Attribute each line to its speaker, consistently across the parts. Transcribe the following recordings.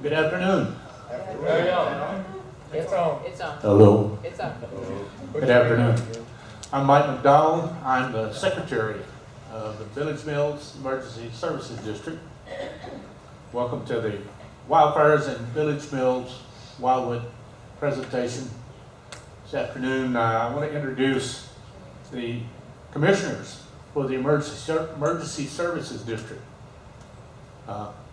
Speaker 1: Good afternoon.
Speaker 2: It's on.
Speaker 3: It's on.
Speaker 1: Hello.
Speaker 3: It's on.
Speaker 1: Good afternoon. I'm Mike McDowell. I'm the secretary of the Village Mills Emergency Services District. Welcome to the Wildfires and Village Mills Wildwood presentation. This afternoon, I want to introduce the commissioners for the Emergency Services District.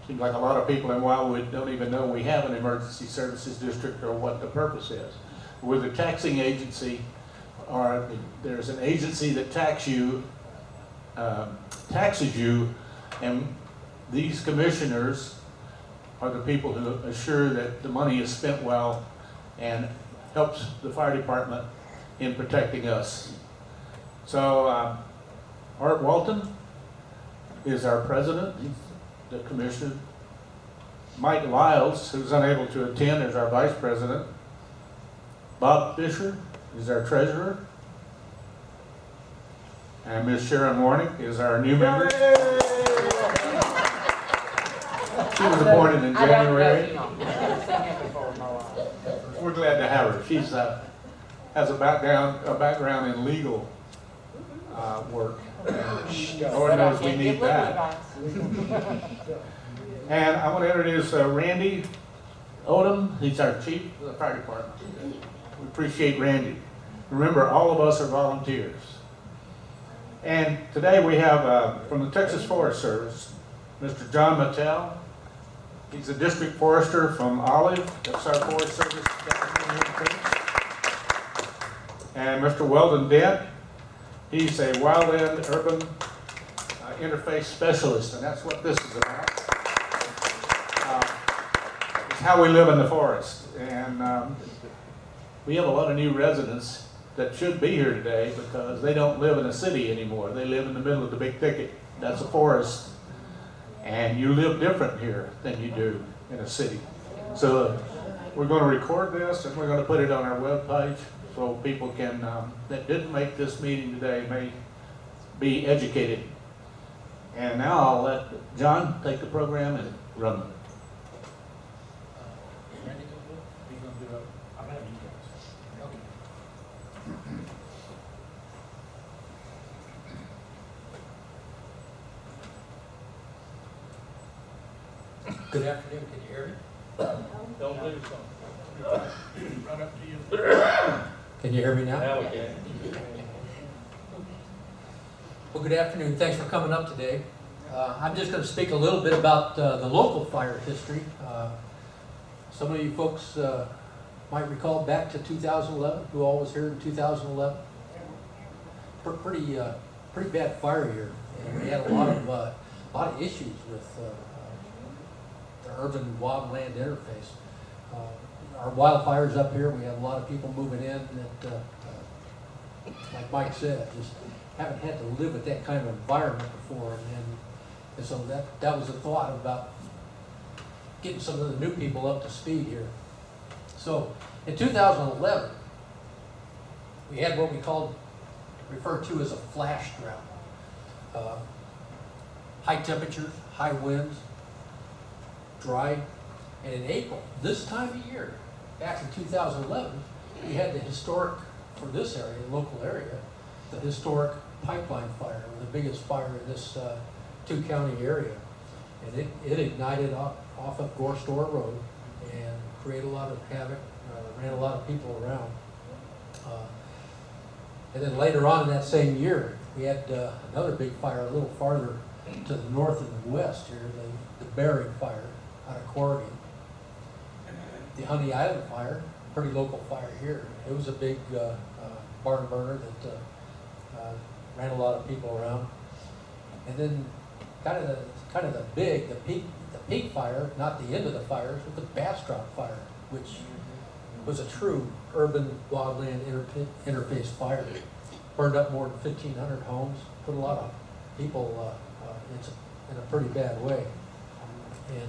Speaker 1: Seems like a lot of people in Wildwood don't even know we have an emergency services district or what the purpose is. We're the taxing agency, or there's an agency that taxes you, and these commissioners are the people who assure that the money is spent well and helps the fire department in protecting us. So Art Walton is our president. He's the commissioner. Mike Lyles, who's unable to attend, is our vice president. Bob Fisher is our treasurer. And Ms. Sharon Warnick is our new member. She was appointed in January. We're glad to have her. She's has a background in legal work. Lord knows we need that. And I want to introduce Randy Odom. He's our chief of the fire department. We appreciate Randy. Remember, all of us are volunteers. And today we have from the Texas Forest Service, Mr. John Mattel. He's a district forester from Olive. That's our Forest Service. And Mr. Weldon Dent. He's a wildland urban interface specialist, and that's what this is about. It's how we live in the forest. And we have a lot of new residents that should be here today because they don't live in a city anymore. They live in the middle of the big thicket. That's a forest. And you live different here than you do in a city. So we're going to record this and we're going to put it on our webpage so people can, that didn't make this meeting today, may be educated. And now I'll let John take the program and run it.
Speaker 4: Good afternoon, can you hear me?
Speaker 2: Don't lose something. Run up to you.
Speaker 4: Can you hear me now?
Speaker 2: Now we can.
Speaker 4: Well, good afternoon, thanks for coming up today. I'm just going to speak a little bit about the local fire history. Some of you folks might recall back to 2011, who all was here in 2011. Pretty bad fire year, and we had a lot of issues with the urban wildland interface. Our wildfires up here, we have a lot of people moving in that, like Mike said, just haven't had to live with that kind of environment before, and so that was a thought about getting some of the new people up to speed here. So in 2011, we had what we referred to as a flash drought. High temperatures, high winds, dry, and in April, this time of year, back in 2011, we had the historic, for this area, local area, the historic pipeline fire, the biggest fire in this two-county area. And it ignited off of Gore Store Road and created a lot of havoc, ran a lot of people around. And then later on in that same year, we had another big fire a little farther to the north and the west here, the Bering fire out of Corrigan. The Honey Island fire, pretty local fire here. It was a big barn burner that ran a lot of people around. And then kind of the peak fire, not the end of the fires, but the Bastrop fire, which was a true urban wildland interface fire. Burned up more than 1,500 homes, put a lot of people in a pretty bad way. And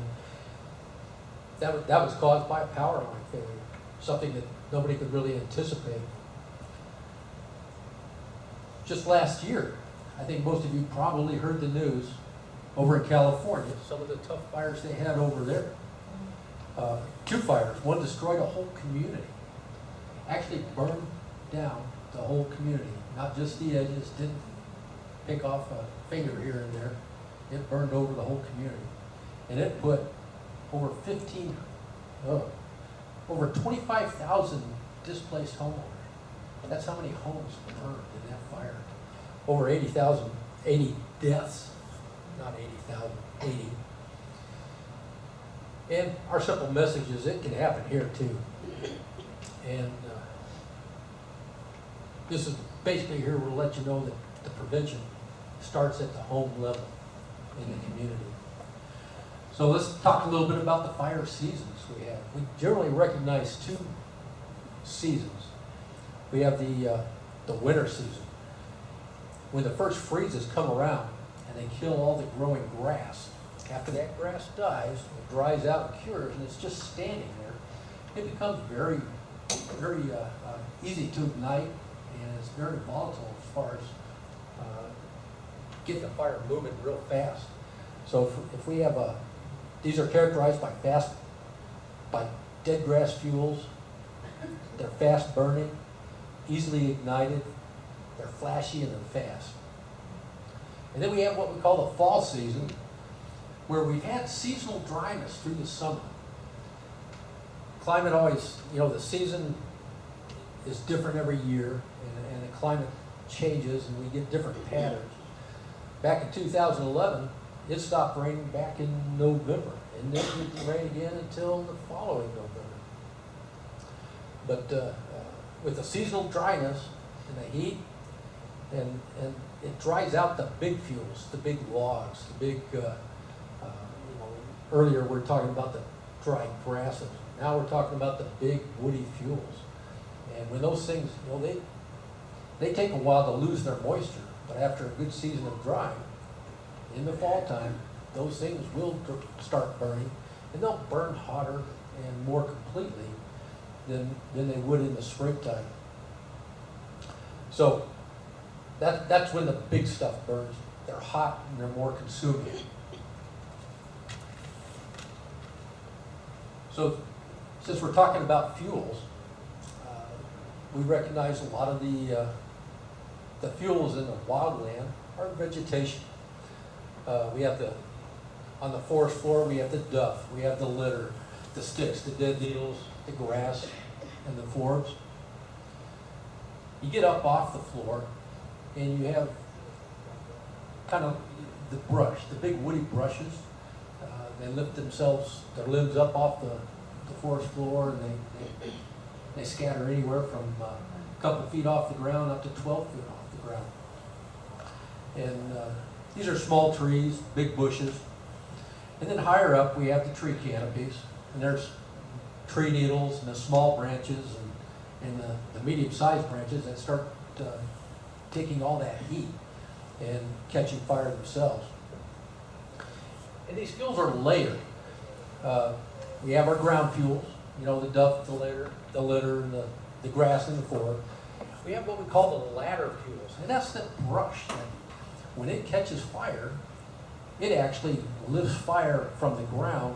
Speaker 4: that was caused by a power line failure, something that nobody could really anticipate. Just last year, I think most of you probably heard the news over in California, some of the tough fires they had over there. Two fires, one destroyed a whole community. Actually burned down the whole community, not just the edges, didn't pick off a finger here and there. It burned over the whole community. And it put over 25,000 displaced homeowners. That's how many homes burned in that fire. Over 80 deaths, not 80,000, 80. And our simple message is it can happen here too. And this is basically here to let you know that the prevention starts at the home level in the community. So let's talk a little bit about the fire seasons we have. We generally recognize two seasons. We have the winter season, when the first freezes come around and they kill all the growing grass. After that grass dies, it dries out and cures, and it's just standing there. It becomes very, very easy to ignite, and it's very volatile as far as getting the fire moving real fast. So if we have these are characterized by dead grass fuels. They're fast burning, easily ignited, they're flashy, and they're fast. And then we have what we call the fall season, where we've had seasonal dryness through the summer. Climate always, the season is different every year, and the climate changes, and we get different patterns. Back in 2011, it stopped raining back in November, and then it didn't rain again until the following November. But with the seasonal dryness and the heat, and it dries out the big fuels, the big logs, the big, earlier we were talking about the dry grasses. Now we're talking about the big woody fuels. And when those things, they take a while to lose their moisture, but after a good season of drying, in the fall time, those things will start burning, and they'll burn hotter and more completely than they would in the springtime. So that's when the big stuff burns. They're hot and they're more consuming. So since we're talking about fuels, we recognize a lot of the fuels in the wildland are vegetation. We have on the forest floor, we have the duff, we have the litter, the sticks, the dead needles, the grass, and the forbs. You get up off the floor, and you have kind of the brush, the big woody brushes. They lift their limbs up off the forest floor, and they scatter anywhere from a couple feet off the ground up to 12 feet off the ground. And these are small trees, big bushes. And then higher up, we have the tree canopies, and there's tree needles and the small branches and the medium-sized branches that start taking all that heat and catching fire themselves. And these fuels are layered. We have our ground fuels, the duff, the litter, and the grass and the forb. We have what we call the ladder fuels, and that's the brush that when it catches fire, it actually lifts fire from the ground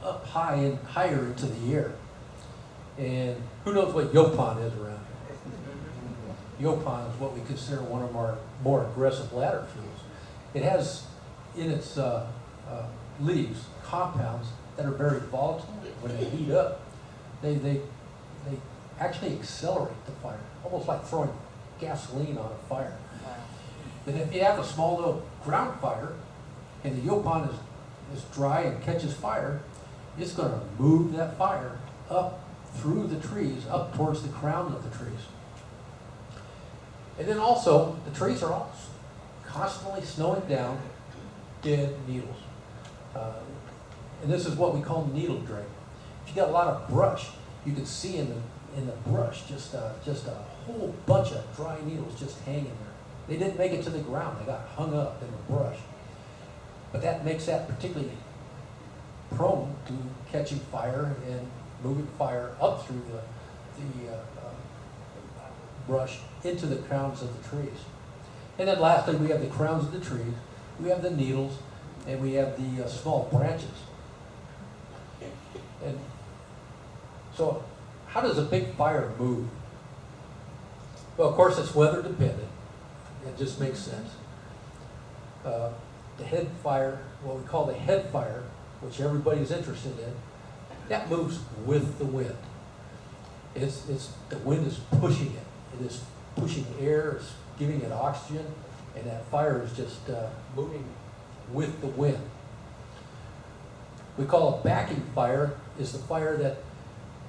Speaker 4: up high and higher into the air. And who knows what Yopon is around here? Yopon is what we consider one of our more aggressive ladder fuels. It has in its leaves compounds that are very volatile. When they heat up, they actually accelerate the fire, almost like throwing gasoline on a fire. But if you have a small little ground fire and the Yopon is dry and catches fire, it's going to move that fire up through the trees, up towards the crown of the trees. And then also, the trees are all constantly snowing down dead needles. And this is what we call needle drain. If you got a lot of brush, you can see in the brush just a whole bunch of dry needles just hanging there. They didn't make it to the ground. They got hung up in the brush. But that makes that particularly prone to catching fire and moving fire up through the brush into the crowns of the trees. And then lastly, we have the crowns of the trees, we have the needles, and we have the small branches. And so how does a big fire move? Well, of course, it's weather dependent. It just makes sense. The head fire, what we call the head fire, which everybody's interested in, that moves with the wind. The wind is pushing it. It is pushing air, it's giving it oxygen, and that fire is just moving with the wind. We call a backing fire is the fire that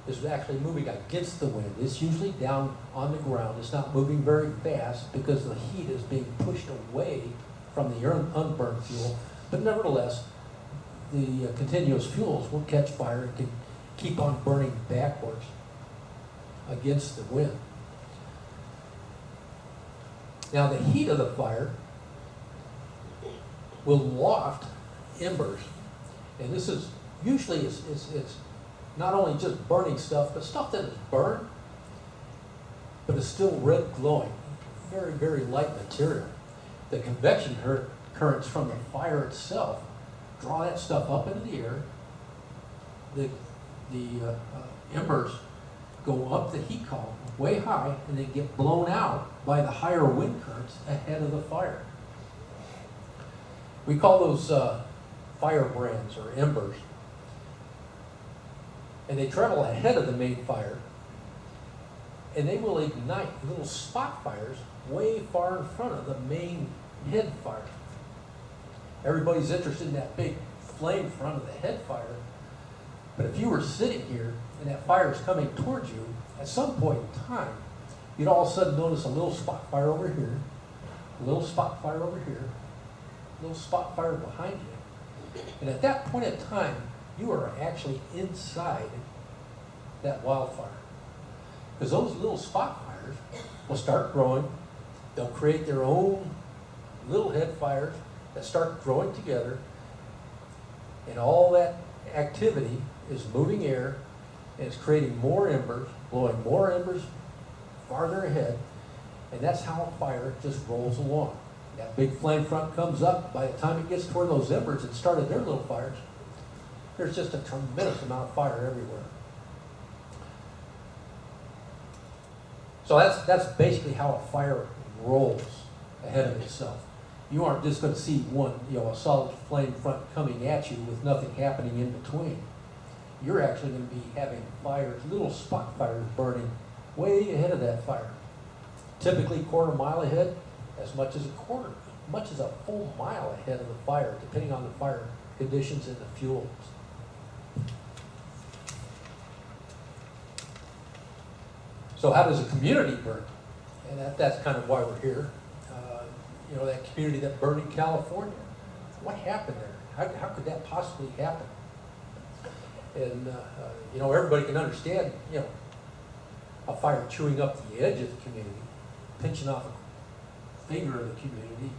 Speaker 4: is actually moving against the wind. It's usually down on the ground. It's not moving very fast because the heat is being pushed away from the unburned fuel. But nevertheless, the continuous fuels will catch fire and can keep on burning backwards against the wind. Now the heat of the fire will loft embers. And this is usually it's not only just burning stuff, but stuff that is burned, but is still red glowing. Very, very light material. The convection currents from the fire itself draw that stuff up into the air. The embers go up the heat column way high and they get blown out by the higher wind currents ahead of the fire. We call those firebrands or embers. And they travel ahead of the main fire, and they will ignite little spot fires way far in front of the main head fire. Everybody's interested in that big flame front of the head fire, but if you were sitting here and that fire is coming towards you, at some point in time, you'd all of a sudden notice a little spot fire over here, a little spot fire over here, a little spot fire behind you. And at that point in time, you are actually inside that wildfire. Because those little spot fires will start growing. They'll create their own little head fires that start growing together. And all that activity is moving air and it's creating more embers, blowing more embers farther ahead. And that's how a fire just rolls along. That big flame front comes up. By the time it gets toward those embers that started their little fires, there's just a tremendous amount of fire everywhere. So that's basically how a fire rolls ahead of itself. You aren't just going to see one, a solid flame front coming at you with nothing happening in between. You're actually going to be having fires, little spot fires burning way ahead of that fire. Typically quarter mile ahead, as much as a full mile ahead of the fire, depending on the fire conditions and the fuels. So how does a community burn? And that's kind of why we're here. That community that burned in California. What happened there? How could that possibly happen? And, everybody can understand, a fire chewing up the edge of the community, pinching off a finger of the community.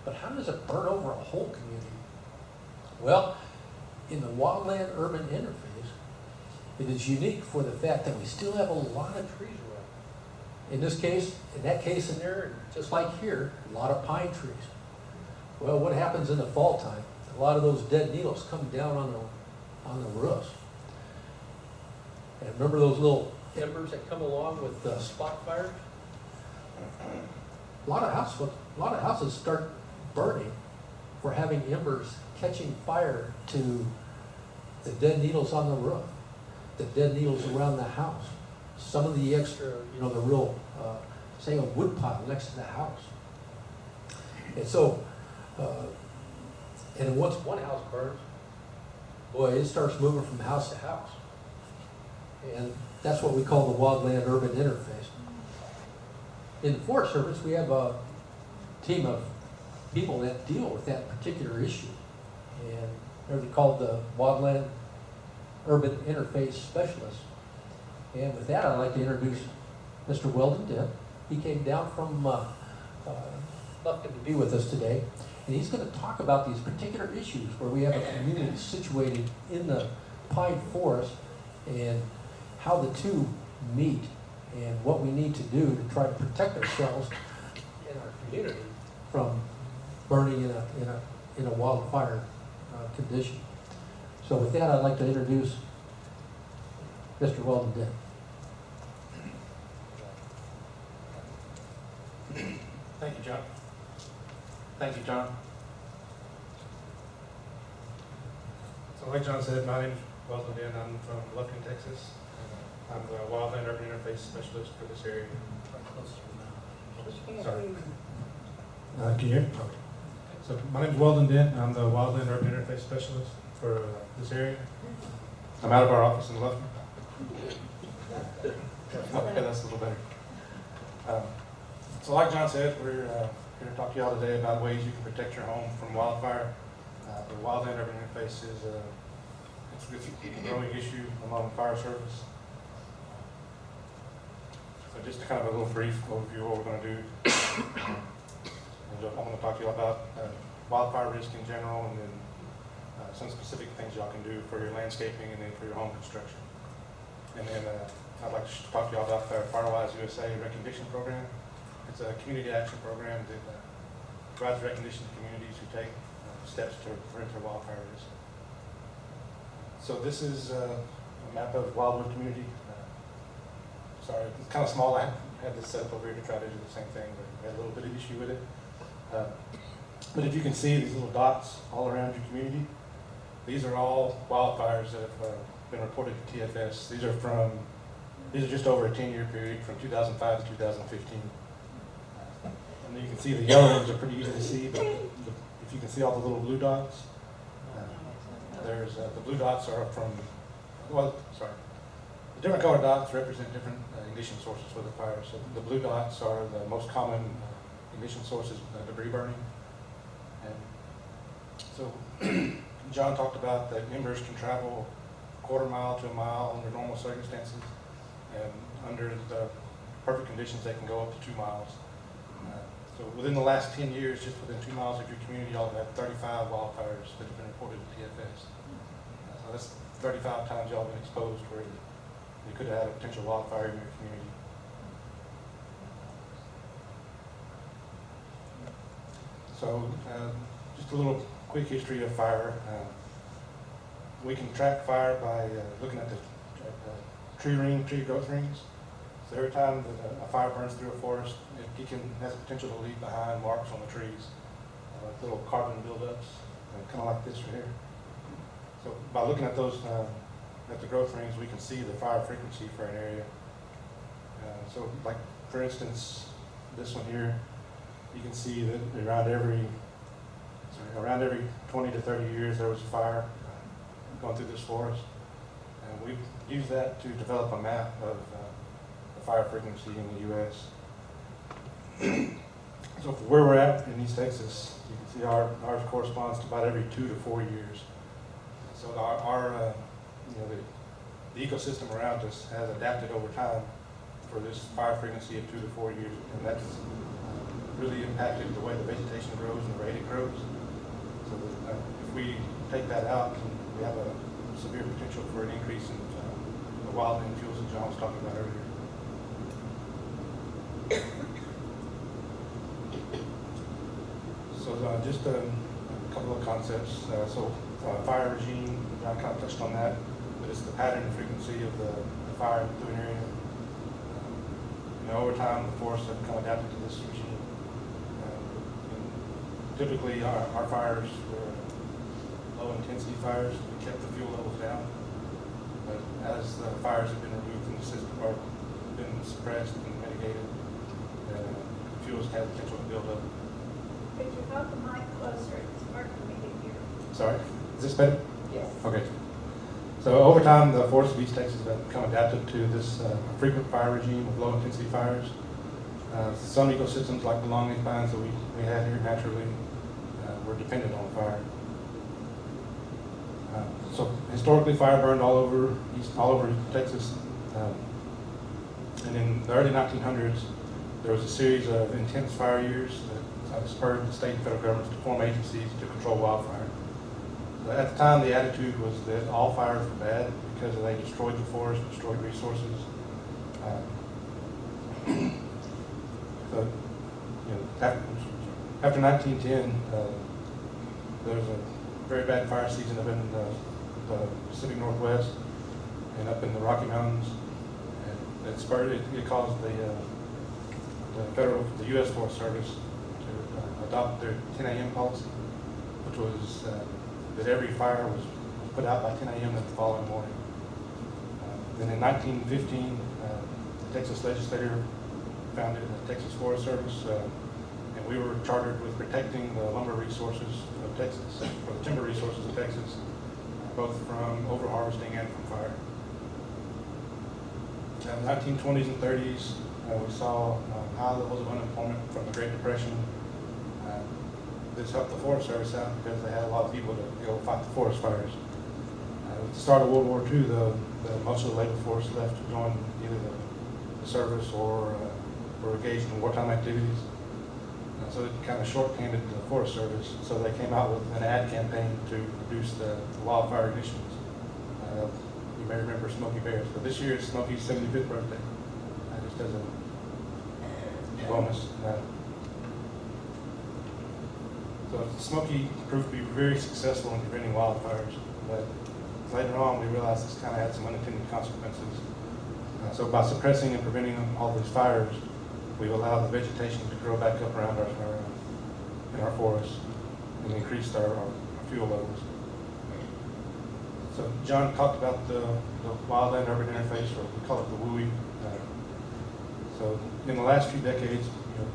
Speaker 4: But how does it burn over a whole community? Well, in the wildland-urban interface, it is unique for the fact that we still have a lot of trees around. In that case in there, just like here, a lot of pine trees. Well, what happens in the fall time? A lot of those dead needles come down on the roofs. And remember those little embers that come along with spot fires? A lot of houses start burning for having embers catching fire to the dead needles on the roof, the dead needles around the house, some of the extra, the real, say a wood pile next to the house. And so, and once one house burns, boy, it starts moving from house to house. And that's what we call the wildland-urban interface. In the Forest Service, we have a team of people that deal with that particular issue. And they're called the Wildland Urban Interface Specialists. And with that, I'd like to introduce Mr. Weldon Dent. He came down from Lufkin to be with us today. And he's going to talk about these particular issues where we have a community situated in the pine forest and how the two meet and what we need to do to try to protect ourselves in our community from burning in a wildfire condition. So with that, I'd like to introduce Mr. Weldon Dent.
Speaker 3: Thank you, John. Thank you, John. So like John said, my name's Weldon Dent. I'm from Lufkin, Texas. I'm the Wildland Urban Interface Specialist for this area. Sorry. Can you hear me? Okay. So my name's Weldon Dent. I'm the Wildland Urban Interface Specialist for this area. I'm out of our office in Lufkin. Okay, that's a little better. So like John said, we're here to talk to y'all today about ways you can protect your home from wildfire. The Wildland Urban Interface is it's a growing issue among the fire service. So just to kind of a little brief overview of what we're going to do. I'm going to talk to you about wildfire risk in general, and then some specific things y'all can do for your landscaping and then for your home construction. And then I'd like to talk to y'all about the Firewise USA recognition program. It's a community action program that provides recognition to communities who take steps to prevent their wildfire risk. So this is a map of Wildwood community. Sorry, it's kind of small. I had this set up over here to try to do the same thing, but I had a little bit of issue with it. But if you can see these little dots all around your community, these are all wildfires that have been reported to TFS. These are just over a 10-year period from 2005 to 2015. And you can see the yellow ones are pretty easy to see, but if you can see all the little blue dots, the blue dots are from, the different colored dots represent different ignition sources for the fire. So the blue dots are the most common ignition sources, debris burning. And so John talked about that embers can travel a quarter mile to a mile under normal circumstances, and under the perfect conditions they can go up to 2 miles. So within the last 10 years, just within 2 miles of your community, y'all have had 35 wildfires that have been reported to TFS. So that's 35 times y'all been exposed where you could have had a potential wildfire in your community. So just a little quick history of fire. We can track fire by looking at the tree growth rings. So every time that a fire burns through a forest, it has the potential to leave behind marks on the trees, like little carbon buildups, kind of like this right here. So by looking at those, at the growth rings, we can see the fire frequency for an area. So like, for instance, this one here, you can see that around every 20 to 30 years there was a fire going through this forest. And we've used that to develop a map of the fire frequency in the U.S. So for where we're at in East Texas, you can see ours corresponds to about every 2 to 4 years. So the ecosystem around us has adapted over time for this fire frequency of 2 to 4 years, and that's really impacted the way the vegetation grows and the rate it grows. So that, if we take that out, we have a severe potential for an increase in the wildland fuels that John was talking about earlier. So just a couple of concepts. Fire regime, John kind of touched on that, but it's the pattern and frequency of the fire through an area. Over time, the forests have become adapted to this regime. Typically, our fires were low-intensity fires. We kept the fuel levels down. But as the fires have been removed from the system, or been suppressed and mitigated, the fuels have potential to build up.
Speaker 5: Could you hold the mic closer? It's hard for me to hear.
Speaker 1: Sorry, is this better?
Speaker 5: Yes.
Speaker 1: Okay. So over time, the forests of East Texas have become adapted to this frequent fire regime of low-intensity fires. Some ecosystems, like the longleaf pines that we had here naturally, were dependent on fire. So historically, fire burned all over Texas. And in the early 1900s, there was a series of intense fire years that spurred the state and federal governments to form agencies to control wildfire. At the time, the attitude was that all fires were bad because they destroyed the forest, destroyed resources. After 1910, there was a very bad fire season up in the Pacific Northwest.
Speaker 3: and up in the Rocky Mountains. And it spurred, it caused the U.S. Forest Service to adopt their 10 a.m. policy, which was that every fire was put out by 10 a.m. the following morning. Then in 1915, the Texas legislature founded the Texas Forest Service, and we were chartered with protecting the lumber resources of Texas, or the timber resources of Texas, both from overharvesting and from fire. In the 1920s and 30s, we saw high levels of unemployment from the Great Depression. This helped the Forest Service out because they had a lot of people to go fight the forest fires. At the start of World War II, most of the labor force left to join either the service or were engaged in wartime activities. So it kind of short-handed the Forest Service. So they came out with an ad campaign to reduce the wildfire ignitions. You may remember Smokey Bears, but this year is Smokey's 75th birthday, just as a bonus. So Smokey proved to be very successful in preventing wildfires, but later on we realized this kind of had some unintended consequences. So by suppressing and preventing all these fires, we've allowed the vegetation to grow back up around in our forests and increased our fuel levels. So John talked about the wildland-urban interface, or we call it the WUI. So in the last few decades,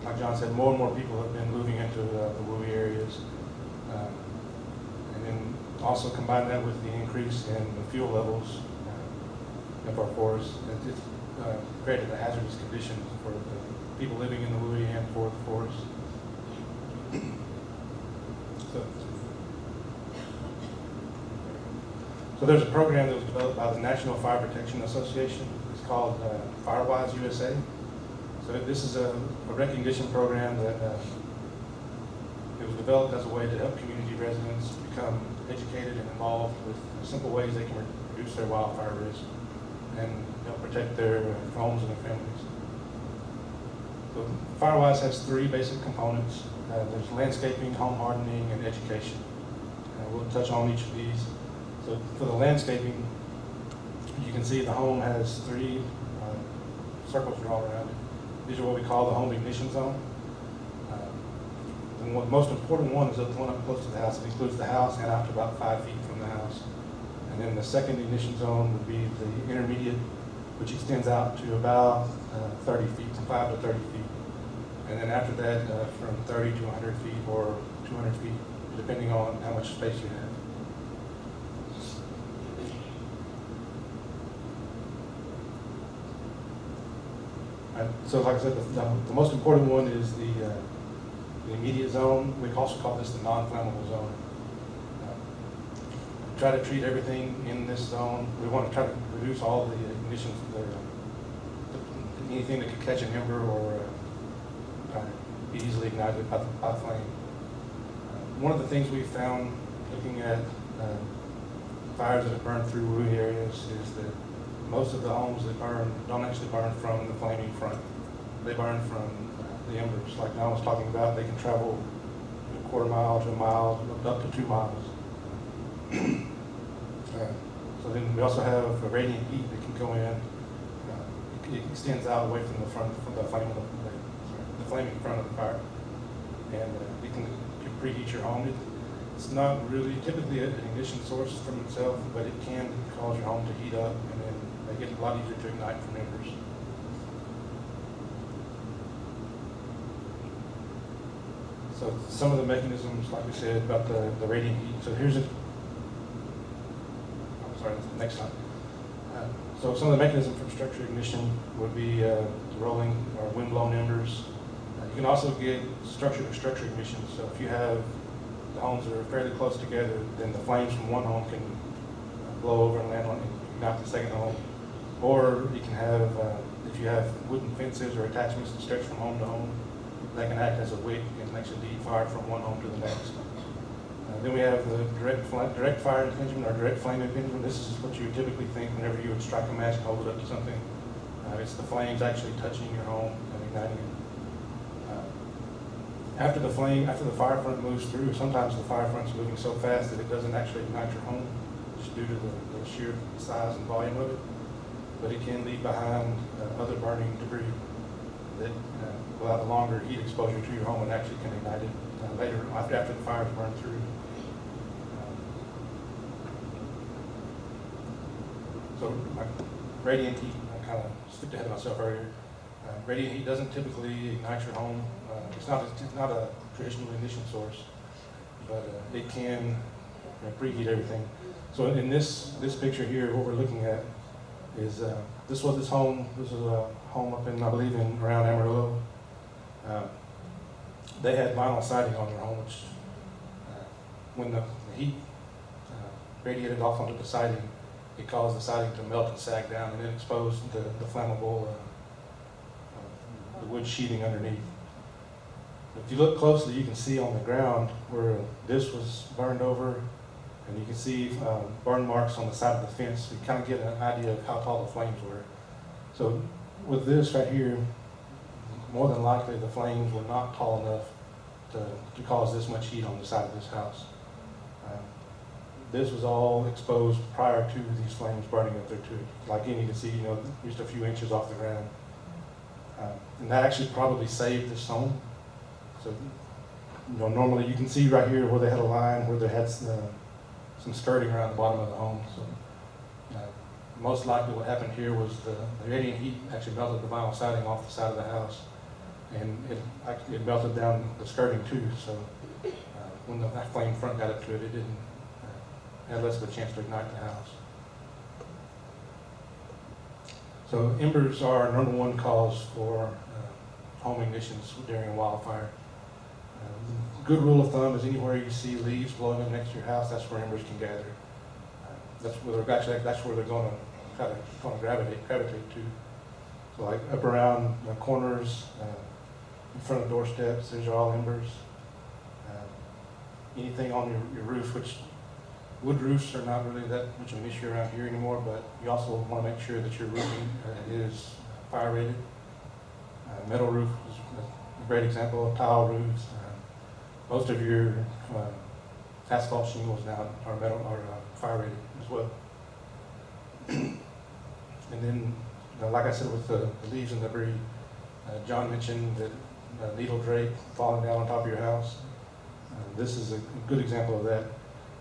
Speaker 3: like John said, more and more people have been moving into the WUI areas. And then also combine that with the increase in the fuel levels of our forests. It's created a hazardous condition for the people living in the WUI and for the forest. So there's a program that was developed by the National Fire Protection Association. It's called Firewise USA. So this is a recognition program that it was developed as a way to help community residents become educated and involved with simple ways they can reduce their wildfire risk and help protect their homes and their families. So Firewise has three basic components. There's landscaping, home hardening, and education. We'll touch on each of these. So for the landscaping, you can see the home has three circles drawn around it. These are what we call the home ignition zone. The most important one is the one up close to the house. It includes the house and out to about 5 feet from the house. And then the second ignition zone would be the intermediate, which extends out to about 30 feet, from 5 to 30 feet. And then after that, from 30 to 100 feet or 200 feet, depending on how much space you have. So like I said, the most important one is the immediate zone. We also call this the non-flammable zone. Try to treat everything in this zone. We want to try to reduce all the ignitions, anything that could catch an ember or be easily ignited by flame. One of the things we found looking at fires that have burned through WUI areas is that most of the homes that burn don't actually burn from the flaming front. They burn from the embers. Like Don was talking about, they can travel a quarter mile to a mile, up to 2 miles. So then we also have a radiant heat that can go in. It extends out away from the front, from the flaming front of the fire, and it can preheat your home. It's not really typically an ignition source from itself, but it can cause your home to heat up, and then they get a lot easier to ignite from embers. So some of the mechanisms, like we said, about the radiant heat. So here's next slide. So some of the mechanisms for structured ignition would be rolling or wind-blown embers. You can also get structure-to-structure ignition. So if you have the homes that are fairly close together, then the flames from one home can blow over and land on and ignite the second home. Or you can have, if you have wooden fences or attachments that stretch from home to home, that can act as a wick and makes a deep fire from one home to the next. Then we have the direct fire impingement or direct flame impingement. This is what you would typically think whenever you would strike a match and hold it up to something. It's the flames actually touching your home and igniting it. After the fire front moves through, sometimes the fire front's moving so fast that it doesn't actually ignite your home. just due to the sheer size and volume of it. But it can leave behind other burning debris that will have a longer heat exposure to your home and actually can ignite it later after the fires burn through. So radiant heat, I kind of skipped ahead of myself earlier. Radiant heat doesn't typically ignite your home. It's not a traditional ignition source, but it can preheat everything. So in this picture here, what we're looking at is this was this home. This is a home up in, I believe, in around Amarillo. They had vinyl siding on their home, which when the heat radiated off onto the siding, it caused the siding to melt and sag down, and it exposed the flammable the wood sheathing underneath. If you look closely, you can see on the ground where this was burned over, and you can see burn marks on the side of the fence. You kind of get an idea of how tall the flames were. So with this right here, more than likely the flames were not tall enough to cause this much heat on the side of this house. This was all exposed prior to these flames burning up there too. Like again, you can see, just a few inches off the ground. And that actually probably saved this home. So, normally you can see right here where they had a line where they had some skirting around the bottom of the home. So, most likely what happened here was the radiant heat actually melted the vinyl siding off the side of the house, and it melted down the skirting too. So, when the flame front got up to it, it didn't had less of a chance to ignite the house. So embers are number one cause for home ignitions during a wildfire. Good rule of thumb is anywhere you see leaves blowing up next to your house, that's where embers can gather. That's where they're going to gravitate to. So like up around the corners, in front of doorsteps, these are all embers. Anything on your roof, which wood roofs are not really that much of an issue around here anymore, but you also want to make sure that your roofing is fire rated. Metal roof is a great example. Tile roofs. Most of your asphalt shingles now are fire rated as well. And then, like I said, with the leaves and debris, John mentioned that needle drape falling down on top of your house. This is a good example of that.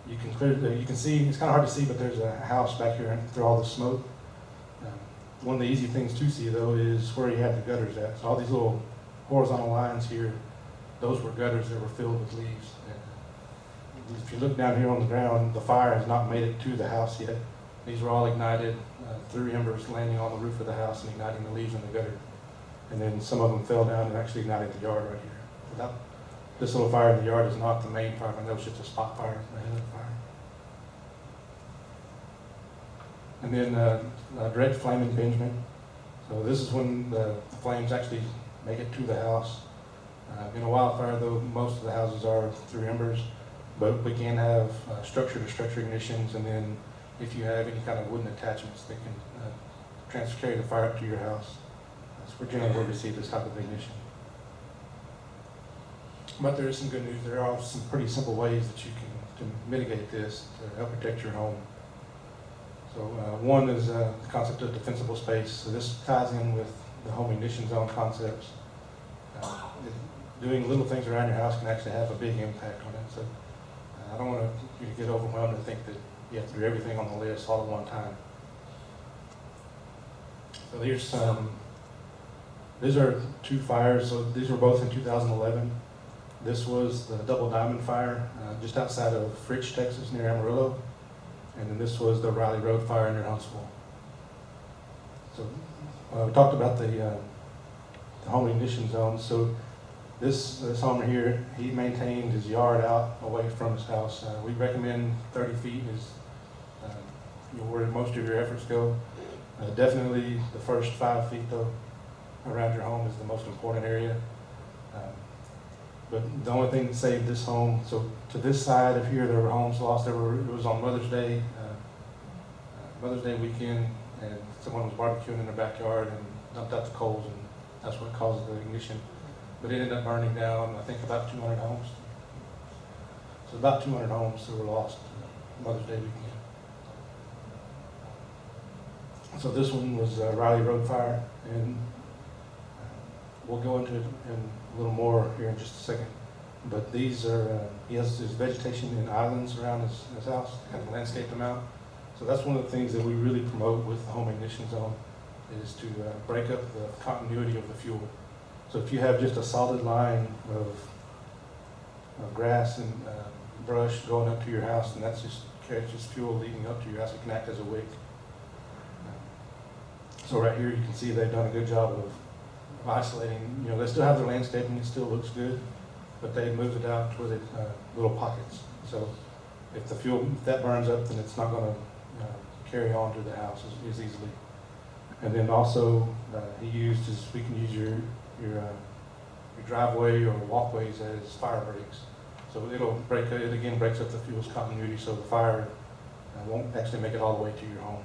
Speaker 3: You can see, it's kind of hard to see, but there's a house back here through all the smoke. One of the easy things to see though is where you had the gutters at. So all these little horizontal lines here, those were gutters that were filled with leaves. And if you look down here on the ground, the fire has not made it to the house yet. These were all ignited through embers landing on the roof of the house and igniting the leaves in the gutter. And then some of them fell down and actually ignited the yard right here. This little fire in the yard is not the main fire. That was just a spot fire ahead of the fire. And then direct flame impingement. So this is when the flames actually make it to the house. In a wildfire, though, most of the houses are through embers, but we can have structure-to-structure ignitions, and then if you have any kind of wooden attachments that can carry the fire up to your house. That's generally where we see this type of ignition. But there is some good news. There are some pretty simple ways that you can mitigate this to help protect your home. So one is the concept of defensible space. So this ties in with the home ignition zone concepts. Doing little things around your house can actually have a big impact on it. So I don't want you to get overwhelmed and think that you have to do everything on the list all at one time. So here's these are two fires. So these were both in 2011. This was the Double Diamond Fire just outside of Fritch, Texas, near Amarillo. And then this was the Riley Road Fire near Huntsville. So we talked about the home ignition zone. So this homeowner here, he maintained his yard out away from his house. We recommend 30 feet is where most of your efforts go. Definitely the first 5 feet though around your home is the most important area. But the only thing that saved this home, so to this side of here, there were homes lost. It was on Mother's Day weekend, and someone was barbecuing in their backyard and dumped out the coals, and that's what caused the ignition. But it ended up burning down, I think, about 200 homes. So about 200 homes that were lost Mother's Day weekend. So this one was Riley Road Fire, and we'll go into it in a little more here in just a second. But these are, he has his vegetation in islands around his house, kind of landscape them out. So that's one of the things that we really promote with the home ignition zone, is to break up the continuity of the fuel. So if you have just a solid line of grass and brush going up to your house, and that's just catches fuel leading up to your house, it can act as a wick. So right here you can see they've done a good job of isolating. You know, they still have their landscaping, it still looks good, but they moved it out to where they little pockets. So if the fuel, if that burns up, then it's not going to carry on to the house as easily. And then also he used his, we can use your driveway or walkways as fire breaks. So it'll break, it again breaks up the fuel's continuity, so the fire won't actually make it all the way to your home.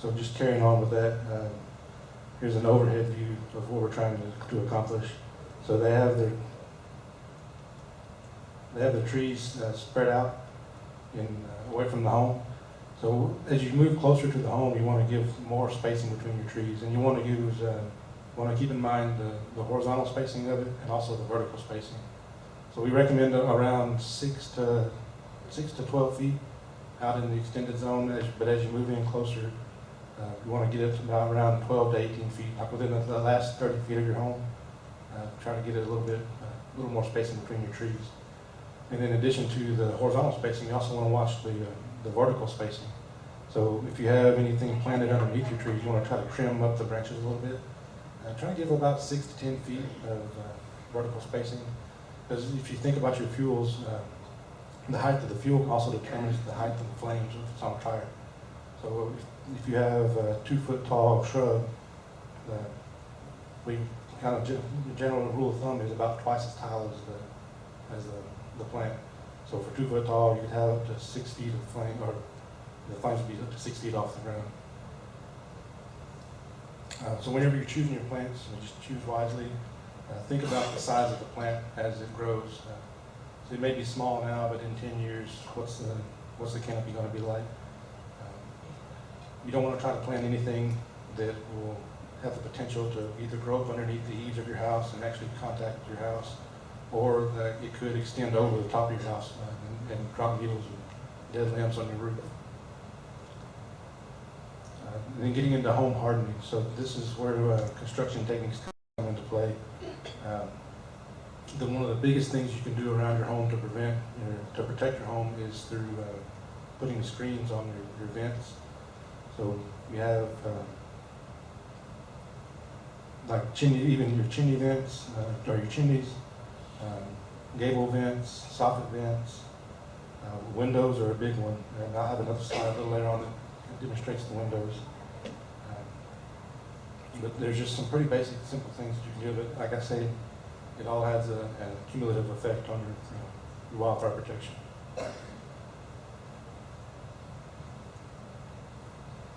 Speaker 3: So just carrying on with that, here's an overhead view of what we're trying to accomplish. So they have the trees spread out away from the home. So as you move closer to the home, you want to give more spacing between your trees, and you want to keep in mind the horizontal spacing of it and also the vertical spacing. So we recommend around 6 to 12 feet out in the extended zone, but as you move in closer, you want to get it to about around 12 to 18 feet, like within the last 30 feet of your home. Try to get it a little more spacing between your trees. And in addition to the horizontal spacing, you also want to watch the vertical spacing. So if you have anything planted underneath your trees, you want to try to trim up the branches a little bit. Try to give about 6 to 10 feet of vertical spacing. Because if you think about your fuels, the height of the fuel also determines the height of the flames if it's on fire. So if you have a 2-foot tall shrub, we kind of, the general rule of thumb is about twice as tall as the plant. So for 2 foot tall, you could have up to 6 feet of flame, or the flames would be up to 6 feet off the ground. So whenever you're choosing your plants, just choose wisely. Think about the size of the plant as it grows. So it may be small now, but in 10 years, what's the canopy going to be like? You don't want to try to plant anything that will have the potential to either grow up underneath the eaves of your house and actually contact your house, or that it could extend over the top of your house and drop needles and dead limbs on your roof. And then getting into home hardening. So this is where construction techniques come into play. One of the biggest things you can do around your home to protect your home is through putting screens on your vents. So you have like chimney, even your chimney vents, or your chimneys, gable vents, soffit vents. Windows are a big one, and I'll have another slide a little later on that demonstrates the windows. But there's just some pretty basic, simple things that you can do. But like I say, it all has a cumulative effect on your wildfire protection.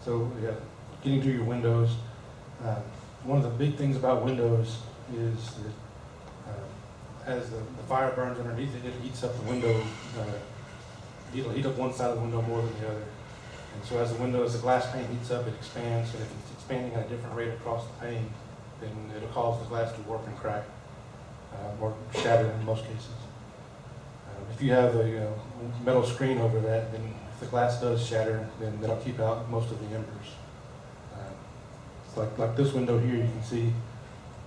Speaker 3: So yeah, getting to your windows. One of the big things about windows is that as the fire burns underneath it, it heats up the window. It'll heat up one side of the window more than the other. And so as the glass pane heats up, it expands. And if it's expanding at a different rate across the pane, then it'll cause the glass to warp and crack, or shatter in most cases. If you have a metal screen over that, then if the glass does shatter, then that'll keep out most of the embers. Like this window here, you can see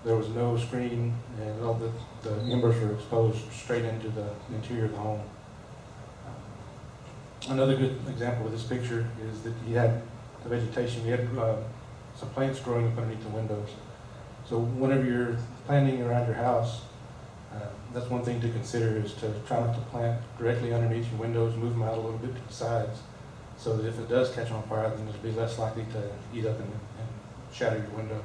Speaker 3: there was no screen, and all the embers were exposed straight into the interior of the home. Another good example of this picture is that you had the vegetation. You had some plants growing up underneath the windows. So whenever you're planting around your house, that's one thing to consider, is to try not to plant directly underneath your windows. Move them out a little bit to the sides, so that if it does catch on fire, then it'll be less likely to heat up and shatter your window.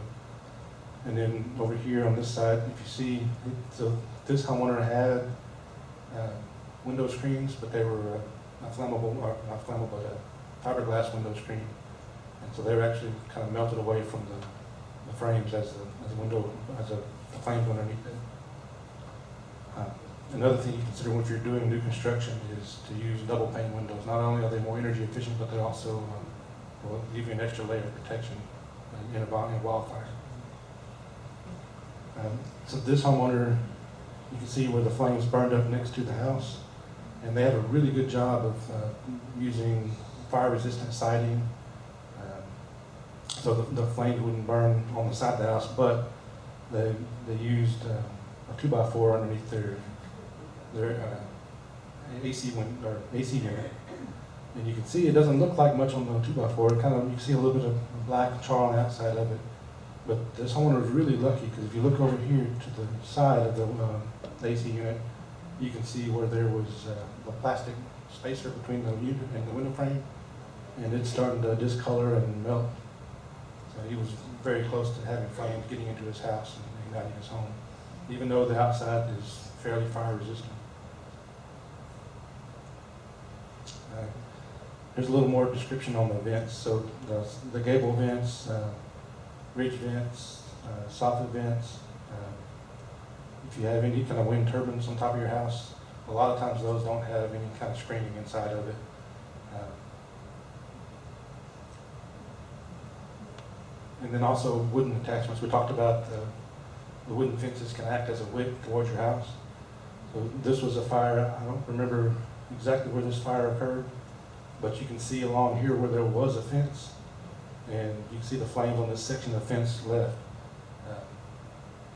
Speaker 3: And then over here on this side, if you see, so this homeowner had window screens, but they were not flammable, but fiberglass window screen. And so they were actually kind of melted away from the frames as the flames underneath it. Another thing you consider if you're doing new construction is to use double pane windows. Not only are they more energy efficient, but they also will give you an extra layer of protection in a wildfire. So this homeowner, you can see where the flames burned up next to the house, and they had a really good job of using fire-resistant siding, so the flames wouldn't burn on the side of the house, but they used a 2x4 underneath their AC unit. And you can see it doesn't look like much on the 2x4. It kind of, you can see a little bit of black char on the outside of it. But this homeowner is really lucky, because if you look over here to the side of the AC unit, you can see where there was a plastic spacer between the unit and the window frame, and it's starting to discolor and melt. So he was very close to having flames getting into his house and igniting his home, even though the outside is fairly fire resistant. There's a little more description on the vents. So the gable vents, ridge vents, soffit vents. If you have any kind of wind turbines on top of your house, a lot of times those don't have any kind of screening inside of it. And then also wooden attachments. We talked about the wooden fences can act as a wick towards your house. So this was a fire. I don't remember exactly where this fire occurred, but you can see along here where there was a fence, and you can see the flames on this section of fence left.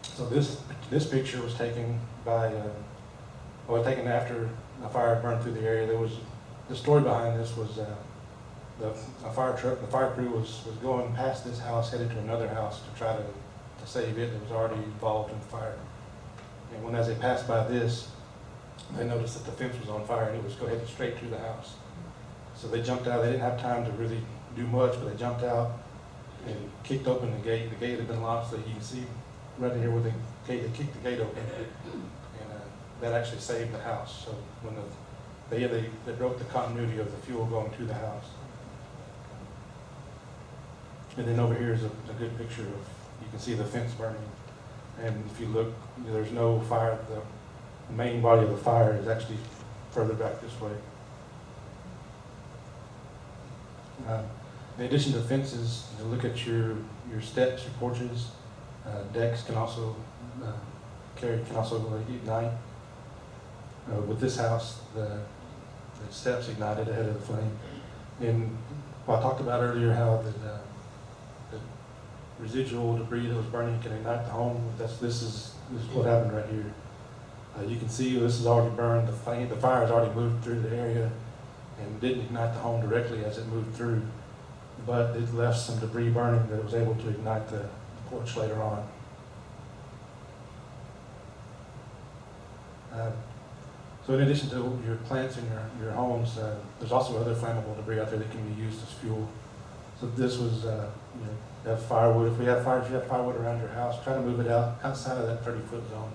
Speaker 3: So this picture was taken by, taken after a fire burned through the area. There was, the story behind this was a fire truck, the fire crew was going past this house, headed to another house to try to save it that was already involved in the fire. And as they passed by this, they noticed that the fence was on fire and it was headed straight to the house. So they jumped out. They didn't have time to really do much, but they jumped out and kicked open the gate. The gate had been locked, so you can see right in here where they kicked the gate open, and that actually saved the house. So when they broke the continuity of the fuel going to the house. And then over here is a good picture of, you can see the fence burning. And if you look, there's no fire. The main body of the fire is actually further back this way. In addition to fences, you look at your steps, your porches, decks can also ignite. With this house, the steps ignited ahead of the flame. And I talked about earlier how the residual debris that was burning can ignite the home. This is what happened right here. You can see this is already burned. The fire has already moved through the area and didn't ignite the home directly as it moved through, but it left some debris burning that was able to ignite the porch later on. So in addition to your plants in your homes, there's also other flammable debris out there that can be used as fuel. So this was, you have firewood. If you have firewood around your house, try to move it outside of that 30-foot zone.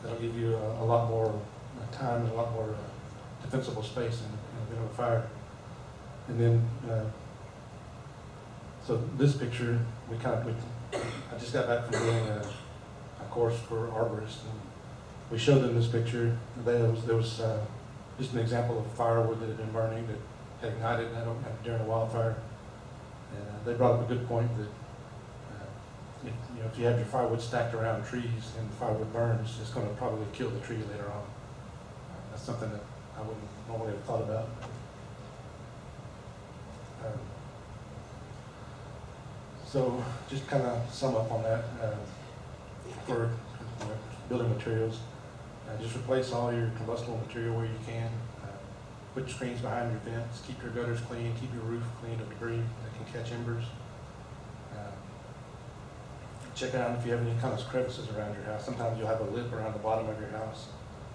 Speaker 3: That'll give you a lot more time and a lot more defensible space in the event of a fire. And then, so this picture, I just got back from doing a course for arborists, and we showed them this picture. There was just an example of firewood that had been burning that had ignited during a wildfire. And they brought up a good point that if you have your firewood stacked around trees and the firewood burns, it's going to probably kill the tree later on. That's something that I wouldn't normally have thought about. So just kind of sum up on that, for building materials, just replace all your combustible material where you can. Put screens behind your vents, keep your gutters clean, keep your roof clean of debris that can catch embers. Check out if you have any kind of crevices around your house. Sometimes you'll have a lip around the bottom of your house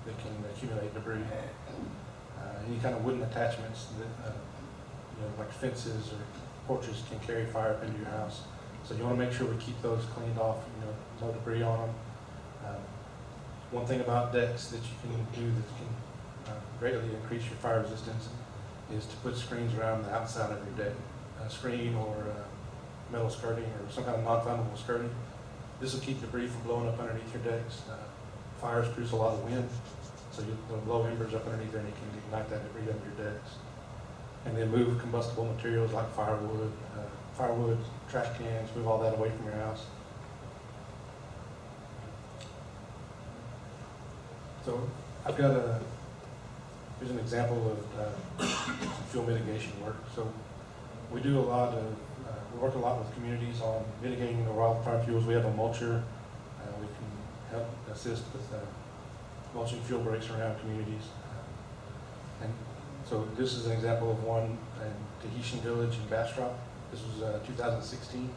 Speaker 3: that can accumulate debris. Any kind of wooden attachments that, like fences or porches can carry fire up into your house. So you want to make sure we keep those cleaned off, no debris on them. One thing about decks that you can do that can greatly increase your fire resistance is to put screens around the outside of your deck. A screen or metal skirting or some kind of non-flammable skirting. This will keep debris from blowing up underneath your decks. Fires produce a lot of wind, So the low embers up underneath there, and you can ignite that debris under your decks. And then move combustible materials like firewood, trash cans, move all that away from your house. So I've got here's an example of some fuel mitigation work. So we do a lot of, we work a lot with communities on mitigating the wildfire fuels. We have a mulcher. We can help assist with mulching fuel breaks around communities. And so this is an example of one in Tahitian Village in Bastrop. This was 2016.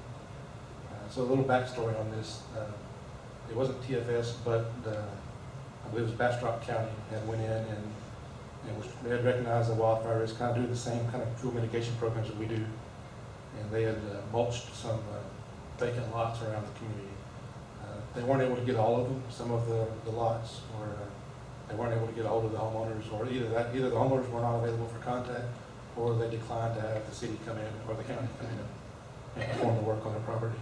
Speaker 3: So a little backstory on this. It wasn't TFS, but I believe it was Bastrop County that went in and they had recognized the wildfire risk, kind of doing the same kind of fuel mitigation programs that we do. And they had mulched some vacant lots around the community. They weren't able to get all of them. Some of the lots were, they weren't able to get a hold of the homeowners, or either the homeowners were not available for contact, or they declined to have the city come in, or the county come in and perform the work on their property.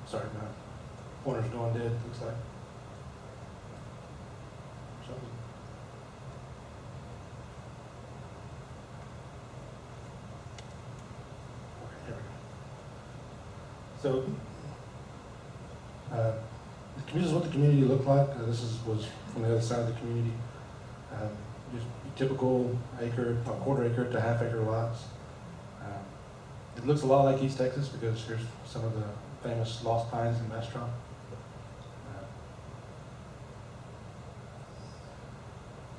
Speaker 3: Sorry, my pointer's going dead, looks like. Something. Okay, here we go. So, this is what the community looked like. This was from the other side of the community. Just typical acre, quarter acre to half acre lots. It looks a lot like East Texas because here's some of the famous lost pines in Bastrop.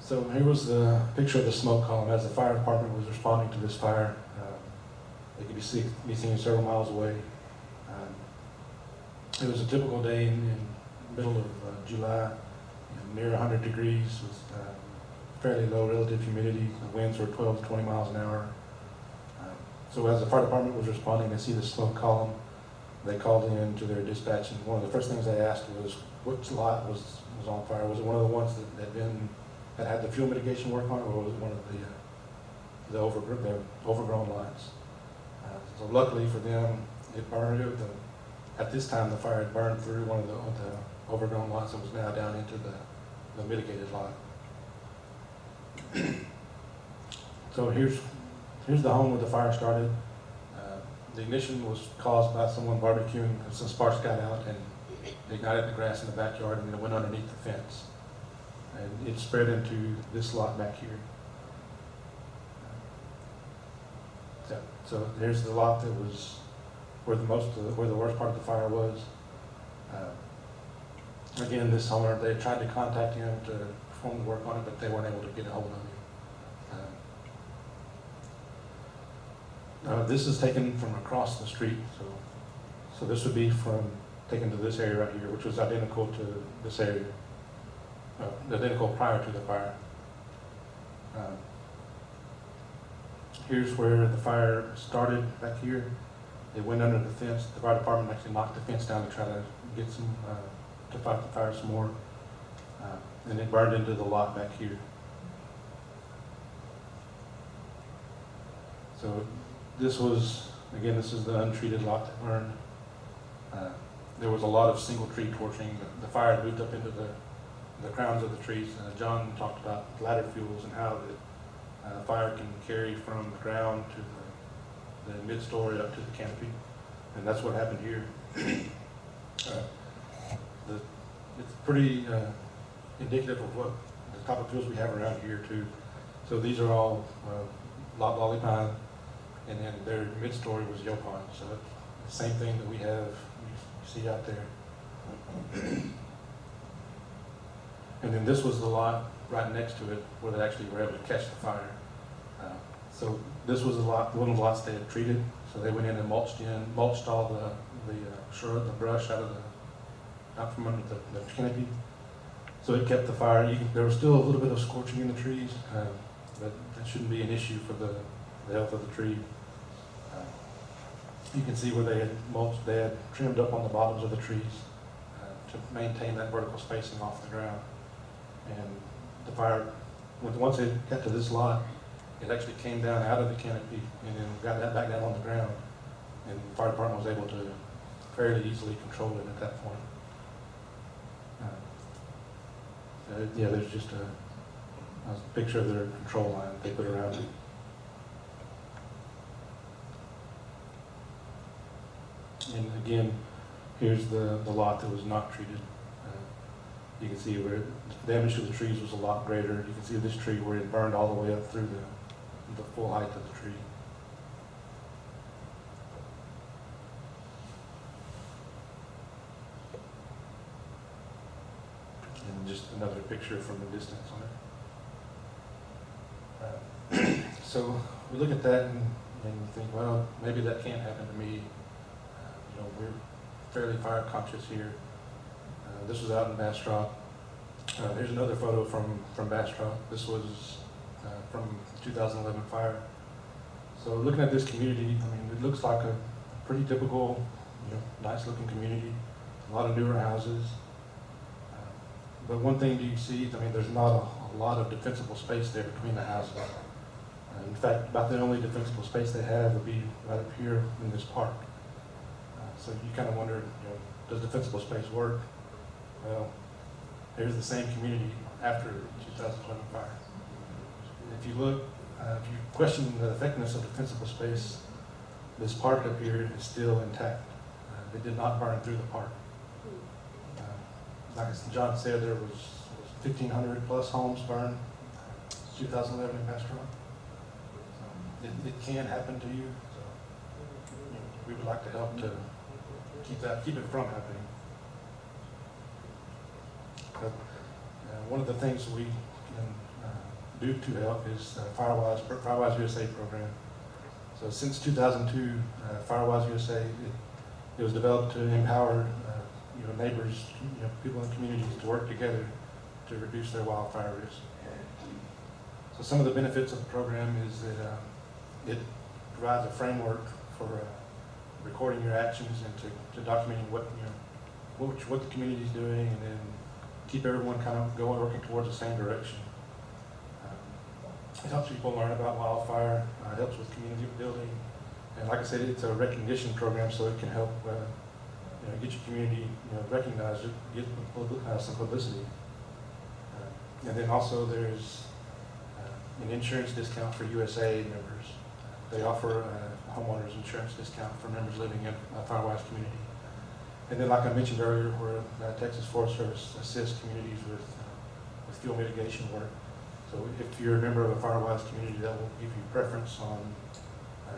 Speaker 3: So here was the picture of the smoke column as the fire department was responding to this fire. They could be seen several miles away. It was a typical day in the middle of July, near 100 degrees with fairly low relative humidity. The winds were 12 to 20 miles an hour. So as the fire department was responding, they see the smoke column. They called in to their dispatch, and one of the first things they asked was which lot was on fire. Was it one of the ones that had the fuel mitigation work on it, or was it one of the overgrown lots? So luckily for them, it burned. At this time, the fire had burned through one of the overgrown lots and was now down into the mitigated lot. So here's the home where the fire started. The ignition was caused by someone barbecuing. Some sparks got out and they ignited the grass in the backyard and it went underneath the fence. And it spread into this lot back here. So there's the lot that was where the worst part of the fire was. Again, this homeowner, they tried to contact him to perform the work on it, but they weren't able to get a hold of him. This is taken from across the street, so this would be taken to this area right here, which was identical to this area, identical prior to the fire. Here's where the fire started back here. It went under the fence. The fire department actually knocked the fence down to try to get to fight the fire some more. And it burned into the lot back here. So this is the untreated lot that burned. There was a lot of single tree torching. The fire had moved up into the crowns of the trees. John talked about ladder fuels and how the fire can carry from the ground to the mid-story up to the canopy. And that's what happened here. It's pretty indicative of what the type of fuels we have around here too. So these are all loblolly pine, and then their mid-story was yopon. So the same thing that we have, you see out there. And then this was the lot right next to it where they actually were able to catch the fire. So this was one of the lots they had treated. So they went in and mulched all the shrub, the brush out from under the canopy. So it kept the fire. There was still a little bit of scorching in the trees, but that shouldn't be an issue for the health of the tree. You can see where they had mulched, they had trimmed up on the bottoms of the trees to maintain that vertical spacing off the ground. And the fire, once it got to this lot, it actually came down out of the canopy and then got that back down on the ground. And the fire department was able to fairly easily control it at that point. Yeah, there's just a picture of their control line they put around it. And again, here's the lot that was not treated. You can see where the damage to the trees was a lot greater. You can see this tree where it burned all the way up through the full height of the tree. And just another picture from the distance on it. So we look at that and think, well, maybe that can't happen to me. We're fairly fire conscious here. This was out in Bastrop. Here's another photo from Bastrop. This was from 2011 fire. So looking at this community, I mean, it looks like a pretty typical, nice looking community. A lot of newer houses. But one thing you see, I mean, there's not a lot of defensible space there between the houses. In fact, about the only defensible space they have would be right up here in this park. So you kind of wonder, does defensible space work? Well, here's the same community after 2011 fire. If you look, if you question the effectiveness of defensible space, this park up here is still intact. It did not burn through the park. Like John said, there was 1,500 plus homes burned 2011 in Bastrop. It can happen to you. So, we would like to help to keep it from happening. But, one of the things we can do to help is Firewise USA program. So since 2002, Firewise USA it was developed to empower neighbors, people in communities to work together to reduce their wildfire risk. So some of the benefits of the program is that it provides a framework for recording your actions and to documenting what the community is doing, and then keep everyone kind of working towards the same direction. It helps people learn about wildfire. It helps with community building, and like I said, it's a recognition program, so it can help get your community recognized, get some publicity. And then also there's an insurance discount for USA members. They offer a homeowners insurance discount for members living in a Firewise community. And then, like I mentioned earlier, where Texas Forest Service assists communities with fuel mitigation work. So if you're a member of a Firewise community, that will give you preference on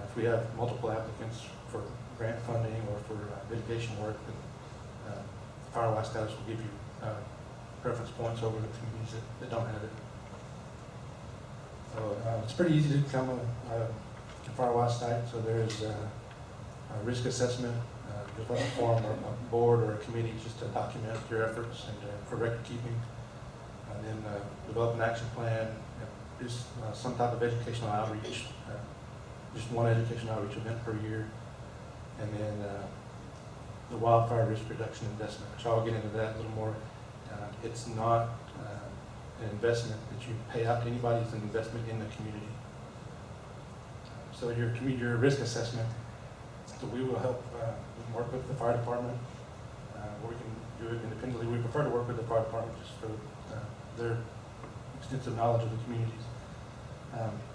Speaker 3: if we have multiple applicants for grant funding or for mitigation work, then Firewise status will give you preference points over the communities that don't have it. So it's pretty easy to become a Firewise site. So there's a risk assessment, just like a form or a board or a committee just to document your efforts and for record keeping. And then develop an action plan, produce some type of educational outreach, just one educational outreach event per year. And then the wildfire risk reduction investment, which I'll get into that a little more. It's not an investment that you pay out to anybody, it's an investment in the community. So your risk assessment, so we will help work with the fire department, or we can do it independently. We prefer to work with the fire department just for their extensive knowledge of the communities.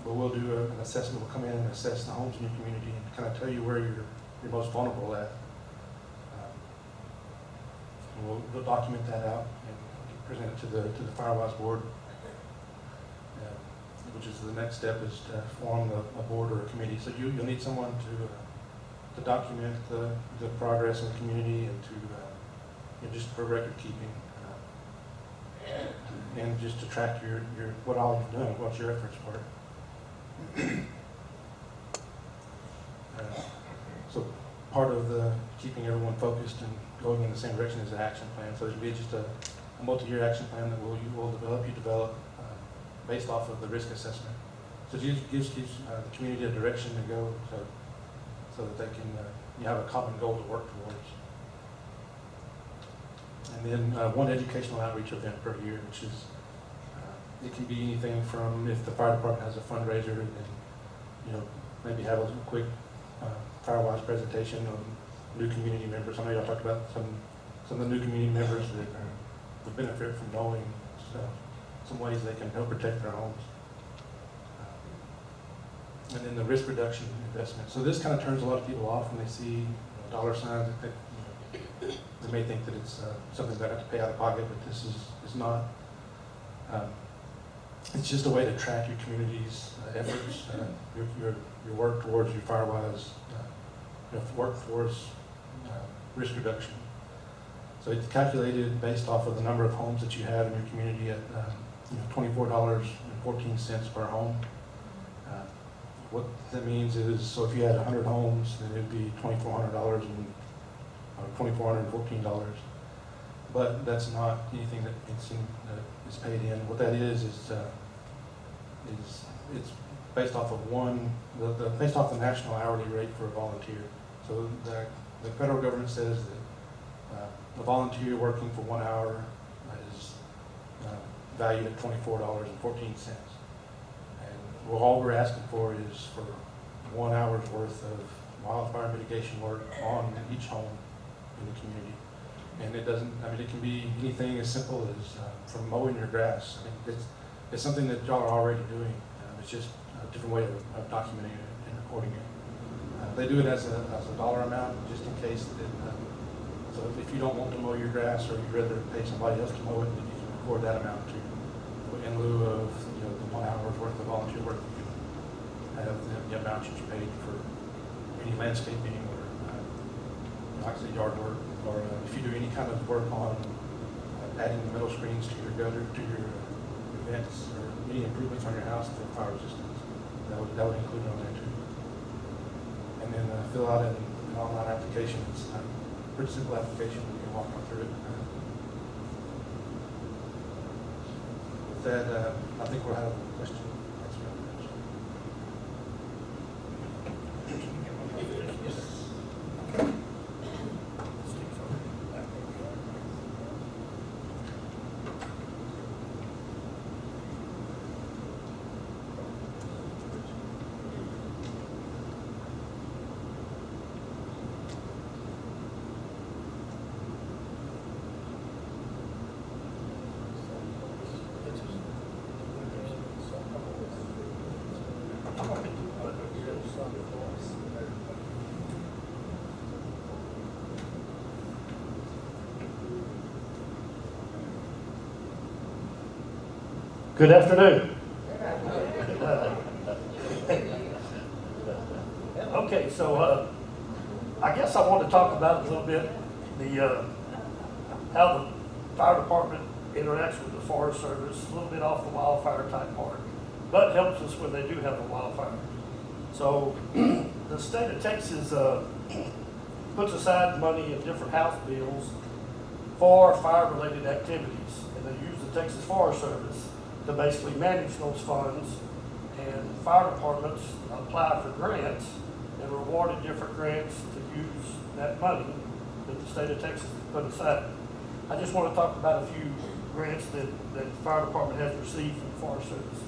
Speaker 3: But we'll do an assessment. We'll come in and assess the homes in your community and kind of tell you where you're most vulnerable at. And we'll document that out and present it to the Firewise board, which is the next step is to form a board or a committee. So you'll need someone to document the progress in the community and to just for record keeping. And just to track your what all you've done, what your efforts were. So part of the keeping everyone focused and going in the same direction is an action plan. So it'll be just a multi-year action plan that you develop based off of the risk assessment. So it gives the community a direction to go so that they can have a common goal to work towards. And then one educational outreach event per year, which is, it can be anything from if the fire department has a fundraiser, then maybe have a quick Firewise presentation new community members. I know y'all talked about some of the new community members that would benefit from knowing some ways they can help protect their homes. And then the risk reduction investment. So this kind of turns a lot of people off when they see dollar signs. They may think that it's something they have to pay out of pocket, but this is not. It's just a way to track your community's efforts, your work towards your Firewise workforce risk reduction. So it's calculated based off of the number of homes that you have in your community at $24.14 per home. What that means is, so if you had 100 homes, then it'd be $2,400 and $2,414. But that's not anything that is paid in. What that is it's based off of based off the national hourly rate for a volunteer. So the federal government says that a volunteer working for 1 hour is valued at $24.14. All we're asking for is for 1 hour's worth of wildfire mitigation work on each home in the community. And it doesn't, it can be anything as simple as from mowing your grass. It's something that y'all are already doing. It's just a different way of documenting it and recording it. They do it as a dollar amount, just in case that, so if you don't want to mow your grass or you'd rather pay somebody else to mow it, then you can record that amount too. In lieu of the 1 hour's worth of volunteer work, you can have the amount that you paid for any landscaping or, like I said, yard work, or if you do any kind of work on adding the metal screens to your gutter, to your vents, or any improvements on your house for fire resistance, that would include it on there too. And then fill out an online application. It's a pretty simple application. We can walk through it. That I think we'll have a question.
Speaker 2: Good afternoon. Okay, so I guess I want to talk about a little bit how the fire department interacts with the Forest Service, a little bit off the wildfire type part, but helps us when they do have a wildfire. So the state of Texas puts aside money in different House bills for fire-related activities, and they use the Texas Forest Service to basically manage those funds, and fire departments apply for grants and rewarded different grants to use that money that the state of Texas has put aside. I just want to talk about a few grants that the fire department has received from the Forest Service.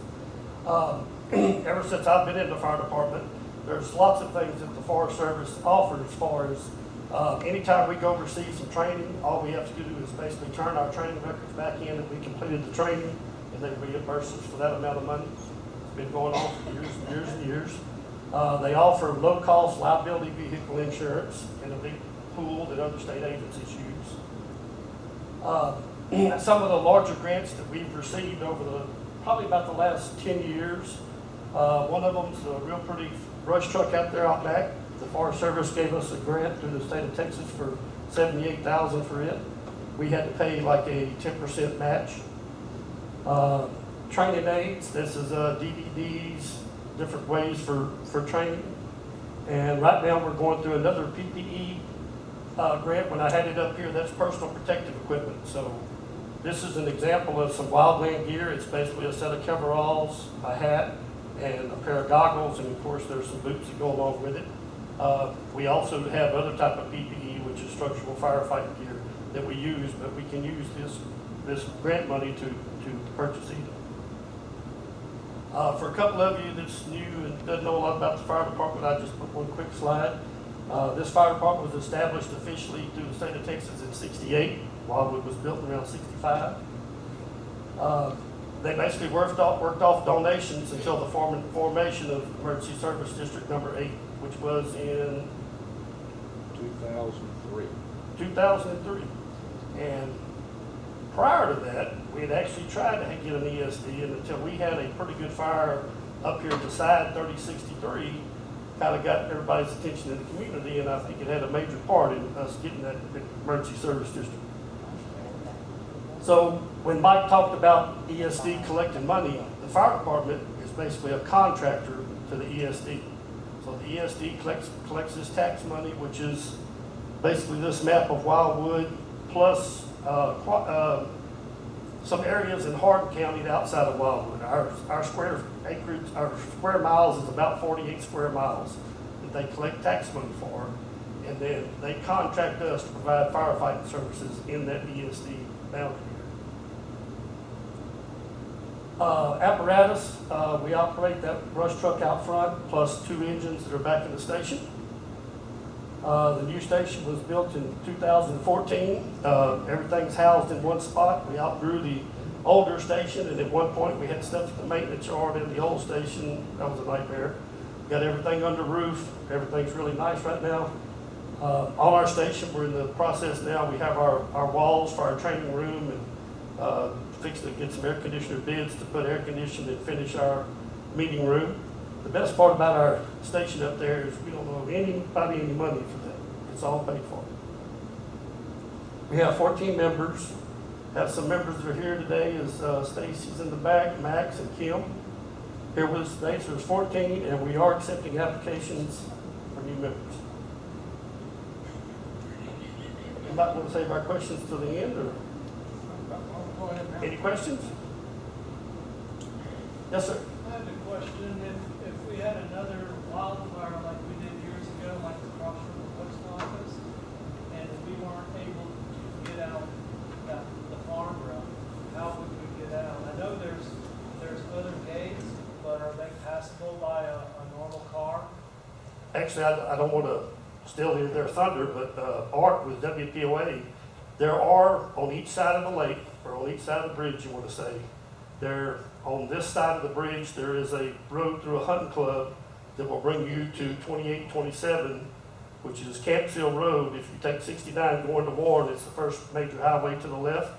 Speaker 2: Ever since I've been in the fire department, there's lots of things that the Forest Service offers as far as anytime we go receive some training, all we have to do is basically turn our training records back in that we completed the training, and they reimburse us for that amount of money. It's been going on for years and years and years. They offer low-cost liability vehicle insurance in a big pool that other state agencies use. Some of the larger grants that we've received over probably about the last 10 years, one of them is a real pretty brush truck out there out back. The Forest Service gave us a grant through the state of Texas for $78,000 for it. We had to pay like a 10% match. Training aids, this is DVDs, different ways for training. And right now we're going through another PPE grant. When I had it up here, that's personal protective equipment. So this is an example of some wildland gear. It's basically a set of coveralls, a hat, and a pair of goggles, and of course there's some boots that go along with it. We also have other type of PPE, which is structural firefighting gear that we use, but we can use this grant money to purchase either. For a couple of you that's new and doesn't know a lot about the fire department, I just put one quick slide. This fire department was established officially through the state of Texas in '68. Wildwood was built around '65. They basically worked off donations until the formation of Emergency Service District Number 8, which was in
Speaker 6: 2003.
Speaker 2: 2003. And prior to that, we had actually tried to get an ESD, and until we had a pretty good fire up here beside 3063, kind of got everybody's attention in the community, and I think it had a major part in us getting that emergency service district. So when Mike talked about ESD collecting money, the fire department is basically a contractor to the ESD. So the ESD collects this tax money, which is basically this map of Wildwood plus some areas in Hardin County outside of Wildwood. Our square acreage, our square miles is about 48 square miles that they collect tax money for, and then they contract us to provide firefighting services in that ESD boundary. Apparatus, we operate that brush truck out front, plus 2 engines that are back in the station. The new station was built in 2014. Everything's housed in one spot. We outgrew the older station, and at one point we had stuff at the maintenance yard in the old station. That was a nightmare. Got everything under roof. Everything's really nice right now. On our station, we're in the process now. We have our walls for our training room, and fixing to get some air conditioner bids to put air conditioning and finish our meeting room. The best part about our station up there is we don't owe anybody any money for that. It's all paid for. We have 14 members. Have some members that are here today. Is Stacy's in the back, Max and Kim. Here with us today, so there's 14, and we are accepting applications for new members. You might want to save our questions till the end, or any questions? Yes, sir.
Speaker 7: I have a question. If we had another wildfire like we did years ago, like across from the post office, and we weren't able to get out the farm road, how would we get out? I know there's other gates, but are they passable by a normal car?
Speaker 2: Actually, I don't want to steal their thunder, but Art with WPOA, there are on each side of the lake, or on each side of the bridge, you want to say, there on this side of the bridge, there is a road through a hunting club that will bring you to 2827, which is Campsville Road. If you take 69 going to Warren, it's the first major highway to the left.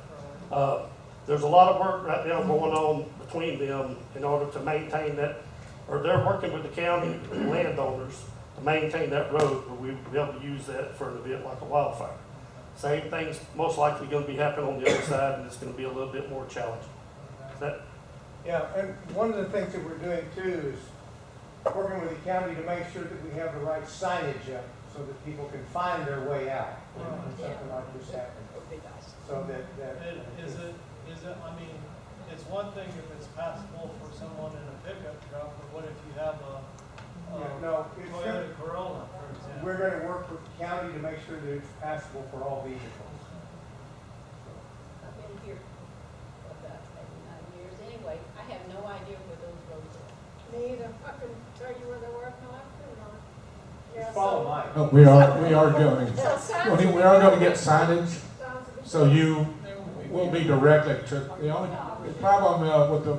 Speaker 2: There's a lot of work right now going on between them in order to maintain that, or they're working with the county and landowners to maintain that road, but we'll be able to use that for an event like a wildfire. Same thing's most likely going to be happening on the other side, and it's going to be a little bit more challenging. Is that?
Speaker 8: Yeah, and one of the things that we're doing too is working with the county to make sure that we have the right signage up so that people can find their way out when something like this happens. So that
Speaker 7: Is it, I mean, it's one thing if it's passable for someone in a pickup truck, but what if you have a
Speaker 8: no, it's
Speaker 7: Toyota Corolla, for example?
Speaker 8: we're going to work with the county to make sure that it's passable for all vehicles.
Speaker 5: I've been here for about 89 years anyway. I have no idea where those roads are. Me either. I couldn't tell you where they were, no, I couldn't.
Speaker 8: Just follow Mike.
Speaker 1: Oh, we are going, we are going to get signage, so you will be directed to, the problem with the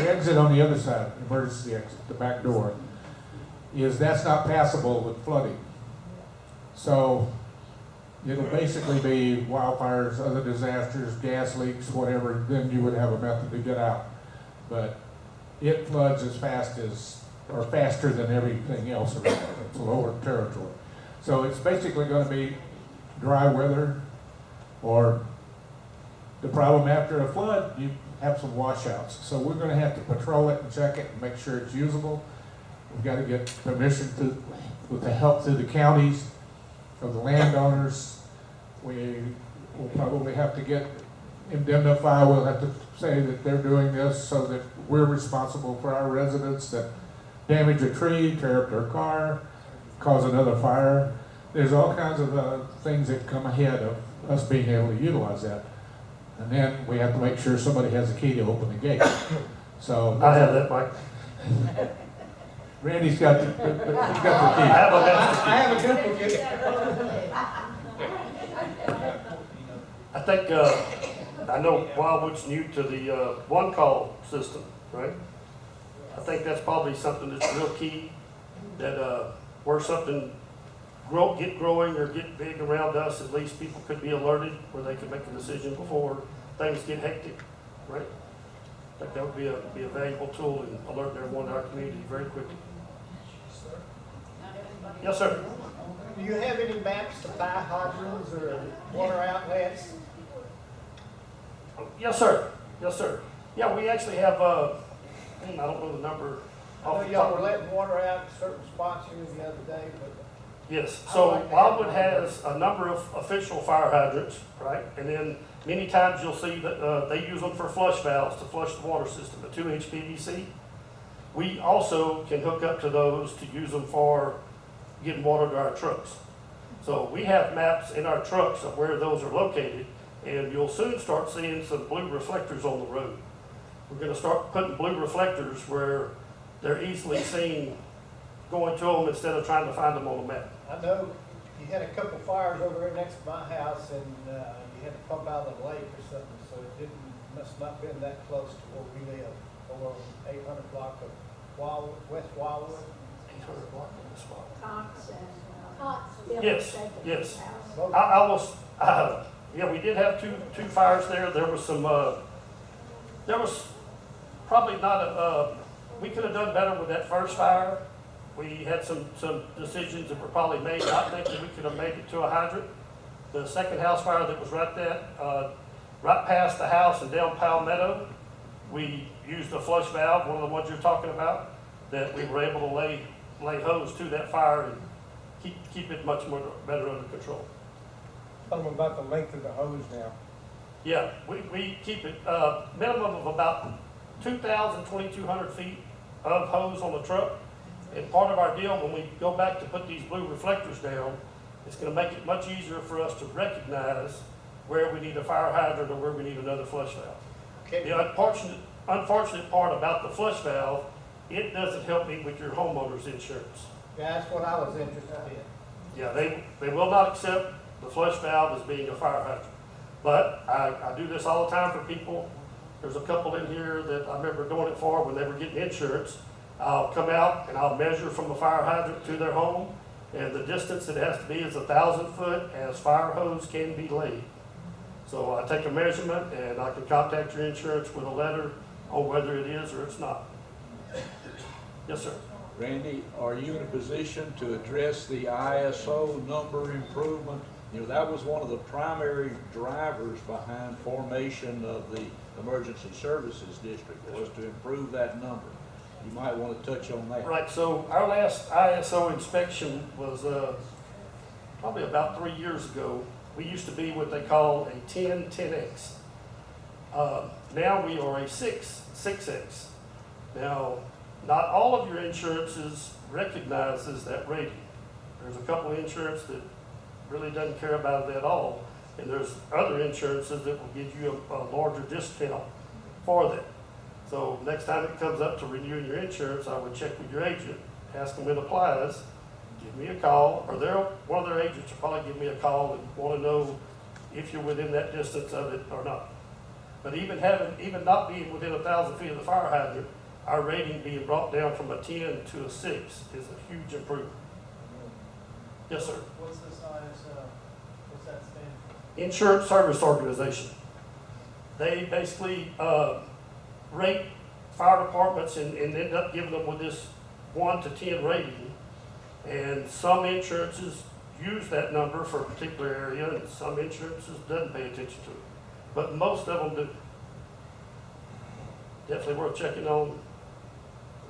Speaker 1: exit on the other side, emergency exit, the back door, is that's not passable with flooding. So it'll basically be wildfires, other disasters, gas leaks, whatever, then you would have a method to get out. But it floods as fast as, or faster than everything else around it. It's lower territory. So it's basically going to be dry weather, or the problem after a flood, you have some washouts. So we're going to have to patrol it and check it and make sure it's usable. We've got to get permission with the help through the counties, of the landowners. We will probably have to get indemnify. We'll have to say that they're doing this so that we're responsible for our residents that damage a tree, tear up their car, cause another fire. There's all kinds of things that come ahead of us being able to utilize that. And then we have to make sure somebody has a key to open the gate. So
Speaker 2: I have that, Mike.
Speaker 1: Randy's got the, he's
Speaker 2: I
Speaker 1: got the
Speaker 2: have a master.
Speaker 8: I have a duplicate.
Speaker 2: I think, I know Wildwood's new to the one-call system, right? I think that's probably something that's real key, that where something get growing or get big around us, at least people could be alerted where they could make a decision before things get hectic, right? I think that would be a valuable tool in alerting everyone in our community very quickly. Yes, sir.
Speaker 8: Do you have any maps to fire hydrants or water outlets?
Speaker 2: Yes, sir. Yes, sir. Yeah, we actually have, I don't know the number.
Speaker 8: I
Speaker 2: off
Speaker 8: know
Speaker 2: the
Speaker 8: y'all
Speaker 2: top
Speaker 8: were
Speaker 2: of-
Speaker 8: letting water out in certain spots here the other day, but
Speaker 2: Yes, so Wildwood has a number of official fire hydrants, right? And then many times you'll see that they use them for flush valves to flush the water system, a 2-inch PVC. We also can hook up to those to use them for getting water to our trucks. So we have maps in our trucks of where those are located, and you'll soon start seeing some blue reflectors on the road. We're gonna start putting blue reflectors where they're easily seen going to them instead of trying to find them on the map.
Speaker 8: I know you had a couple fires over there next to my house and you had to pump out of the lake or something, so it must not been that close to where we live, over on 800 block of Wildwood, West Wildwood.
Speaker 2: 800 block on the spot.
Speaker 5: Cox and,
Speaker 2: Yes, yes.
Speaker 8: Both-
Speaker 2: I was, yeah, we did have two fires there. There was some, there was probably not we could have done better with that first fire. We had some decisions that were probably made, not thinking we could have made it to a hydrant. The second house fire that was right past the house and down Palmetto, we used a flush valve, one of the ones you're talking about, that we were able to lay hose to that fire and keep it much more better under control.
Speaker 8: Tell them about the length of the hose now.
Speaker 2: Yeah, we keep it, minimum of about 2,000, 2,200 feet of hose on the truck. And part of our deal, when we go back to put these blue reflectors down, it's gonna make it much easier for us to recognize where we need a fire hydrant or where we need another flush valve. The unfortunate part about the flush valve, it doesn't help me with your homeowner's insurance.
Speaker 8: Yeah, that's what I was interested in.
Speaker 2: Yeah, they will not accept the flush valve as being a fire hydrant. But I do this all the time for people. There's a couple in here that I remember doing it for when they were getting insurance. I'll come out and I'll measure from the fire hydrant to their home, and the distance it has to be is 1,000 foot as fire hose can be laid. So I take a measurement and I can contact your insurance with a letter on whether it is or it's not. Yes, sir.
Speaker 6: Randy, are you in a position to address the ISO number improvement? You know, that was one of the primary drivers behind formation of the Emergency Services District, was to improve that number. You might want to touch on that.
Speaker 2: Right, so our last ISO inspection was probably about 3 years ago. We used to be what they call a 10-10X. Now we are a 6-6X. Now, not all of your insurances recognizes that rating. There's a couple of insurance that really doesn't care about it at all, and there's other insurances that will give you a larger discount for that. So next time it comes up to renewing your insurance, I would check with your agent, ask them when it applies, give me a call, or one of their agents will probably give me a call and want to know if you're within that distance of it or not. But even not being within 1,000 feet of the fire hydrant, our rating being brought down from a 10 to a 6 is a huge improvement. Yes, sir.
Speaker 7: What's this ISO? What's that stand for?
Speaker 2: Insurance Service Organization. They basically rate fire departments and end up giving them with this 1 to 10 rating. And some insurances use that number for a particular area, and some insurances doesn't pay attention to it. But most of them do. Definitely worth checking on.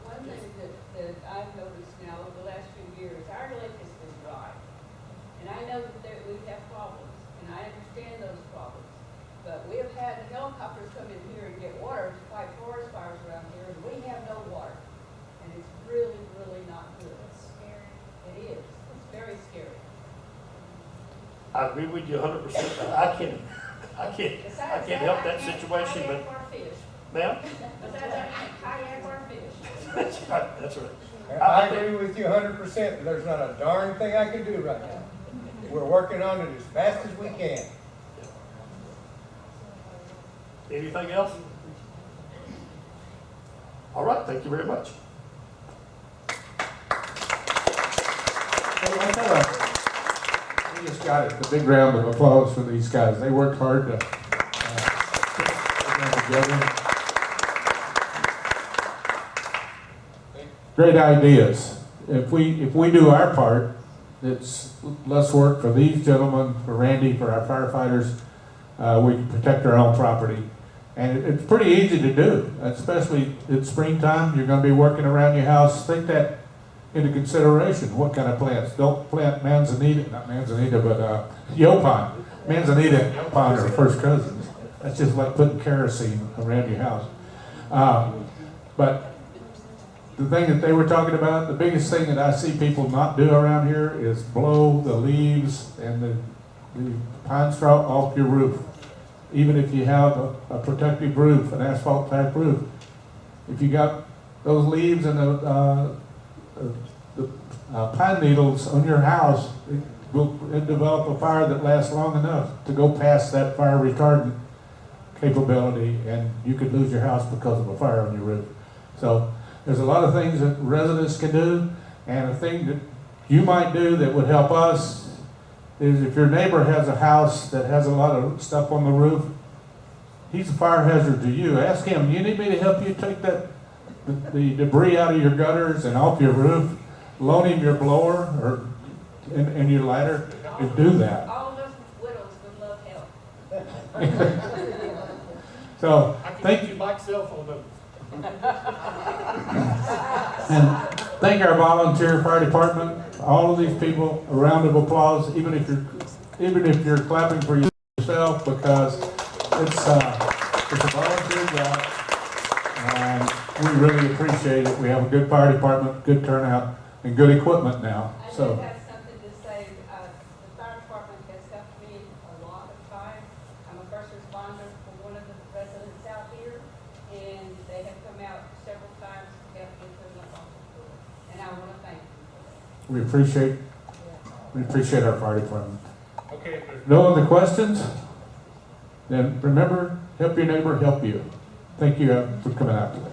Speaker 5: One thing that I've noticed now over the last few years, our lake has been dry. And I know that we have problems, and I understand those problems. But we have had helicopters come in here and get water to fight forest fires around here, and we have no water. And it's really, really not good. It's scary. It is. It's very scary.
Speaker 2: I agree with you 100%. I can't help that situation, but,
Speaker 5: Kayak or fish.
Speaker 2: ma'am?
Speaker 5: Besides, I can't kayak or fish.
Speaker 2: That's right, that's right.
Speaker 8: I agree with you 100%. There's not a darn thing I can do right now. We're working on it as fast as we can.
Speaker 2: Anything else? All right, thank you very much.
Speaker 1: We just got it, a big round of applause for these guys. They worked hard to put them together. Great ideas. If we do our part, it's less work for these gentlemen, for Randy, for our firefighters. We can protect our own property. And it's pretty easy to do, especially in springtime. You're gonna be working around your house. Take that into consideration. What kind of plants? Don't plant manzanita, not manzanita, but yopon. Manzanita and yopon are first cousins. That's just like putting kerosene around your house. But the thing that they were talking about, the biggest thing that I see people not do around here is blow the leaves and the pine straw off your roof. Even if you have a protective roof, an asphalt type roof, if you got those leaves and the pine needles on your house, it will develop a fire that lasts long enough to go past that fire retardant capability, and you could lose your house because of a fire on your roof. So there's a lot of things that residents can do, and a thing that you might do that would help us is if your neighbor has a house that has a lot of stuff on the roof, he's a fire hazard to you. Ask him, you need me to help you take the debris out of your gutters and off your roof? Loan him your blower and your ladder and do that.
Speaker 5: All of us widows would love help.
Speaker 1: So, thank
Speaker 2: you Mike's cell phone number.
Speaker 1: And thank our volunteer fire department, all of these people, a round of applause, even if you're clapping for yourself, because it's a volunteer job, and we really appreciate it. We have a good fire department, good turnout, and good equipment now.
Speaker 5: I do
Speaker 1: So
Speaker 5: have something to say. The fire department has helped me a lot of times. I'm a first responder for one of the residents out here, and they have come out several times to help me put my off the floor. And I want to thank them for that.
Speaker 1: we appreciate our fire department.
Speaker 3: Okay, if there's
Speaker 1: No other questions? Then remember, help your neighbor help you. Thank you for coming out today.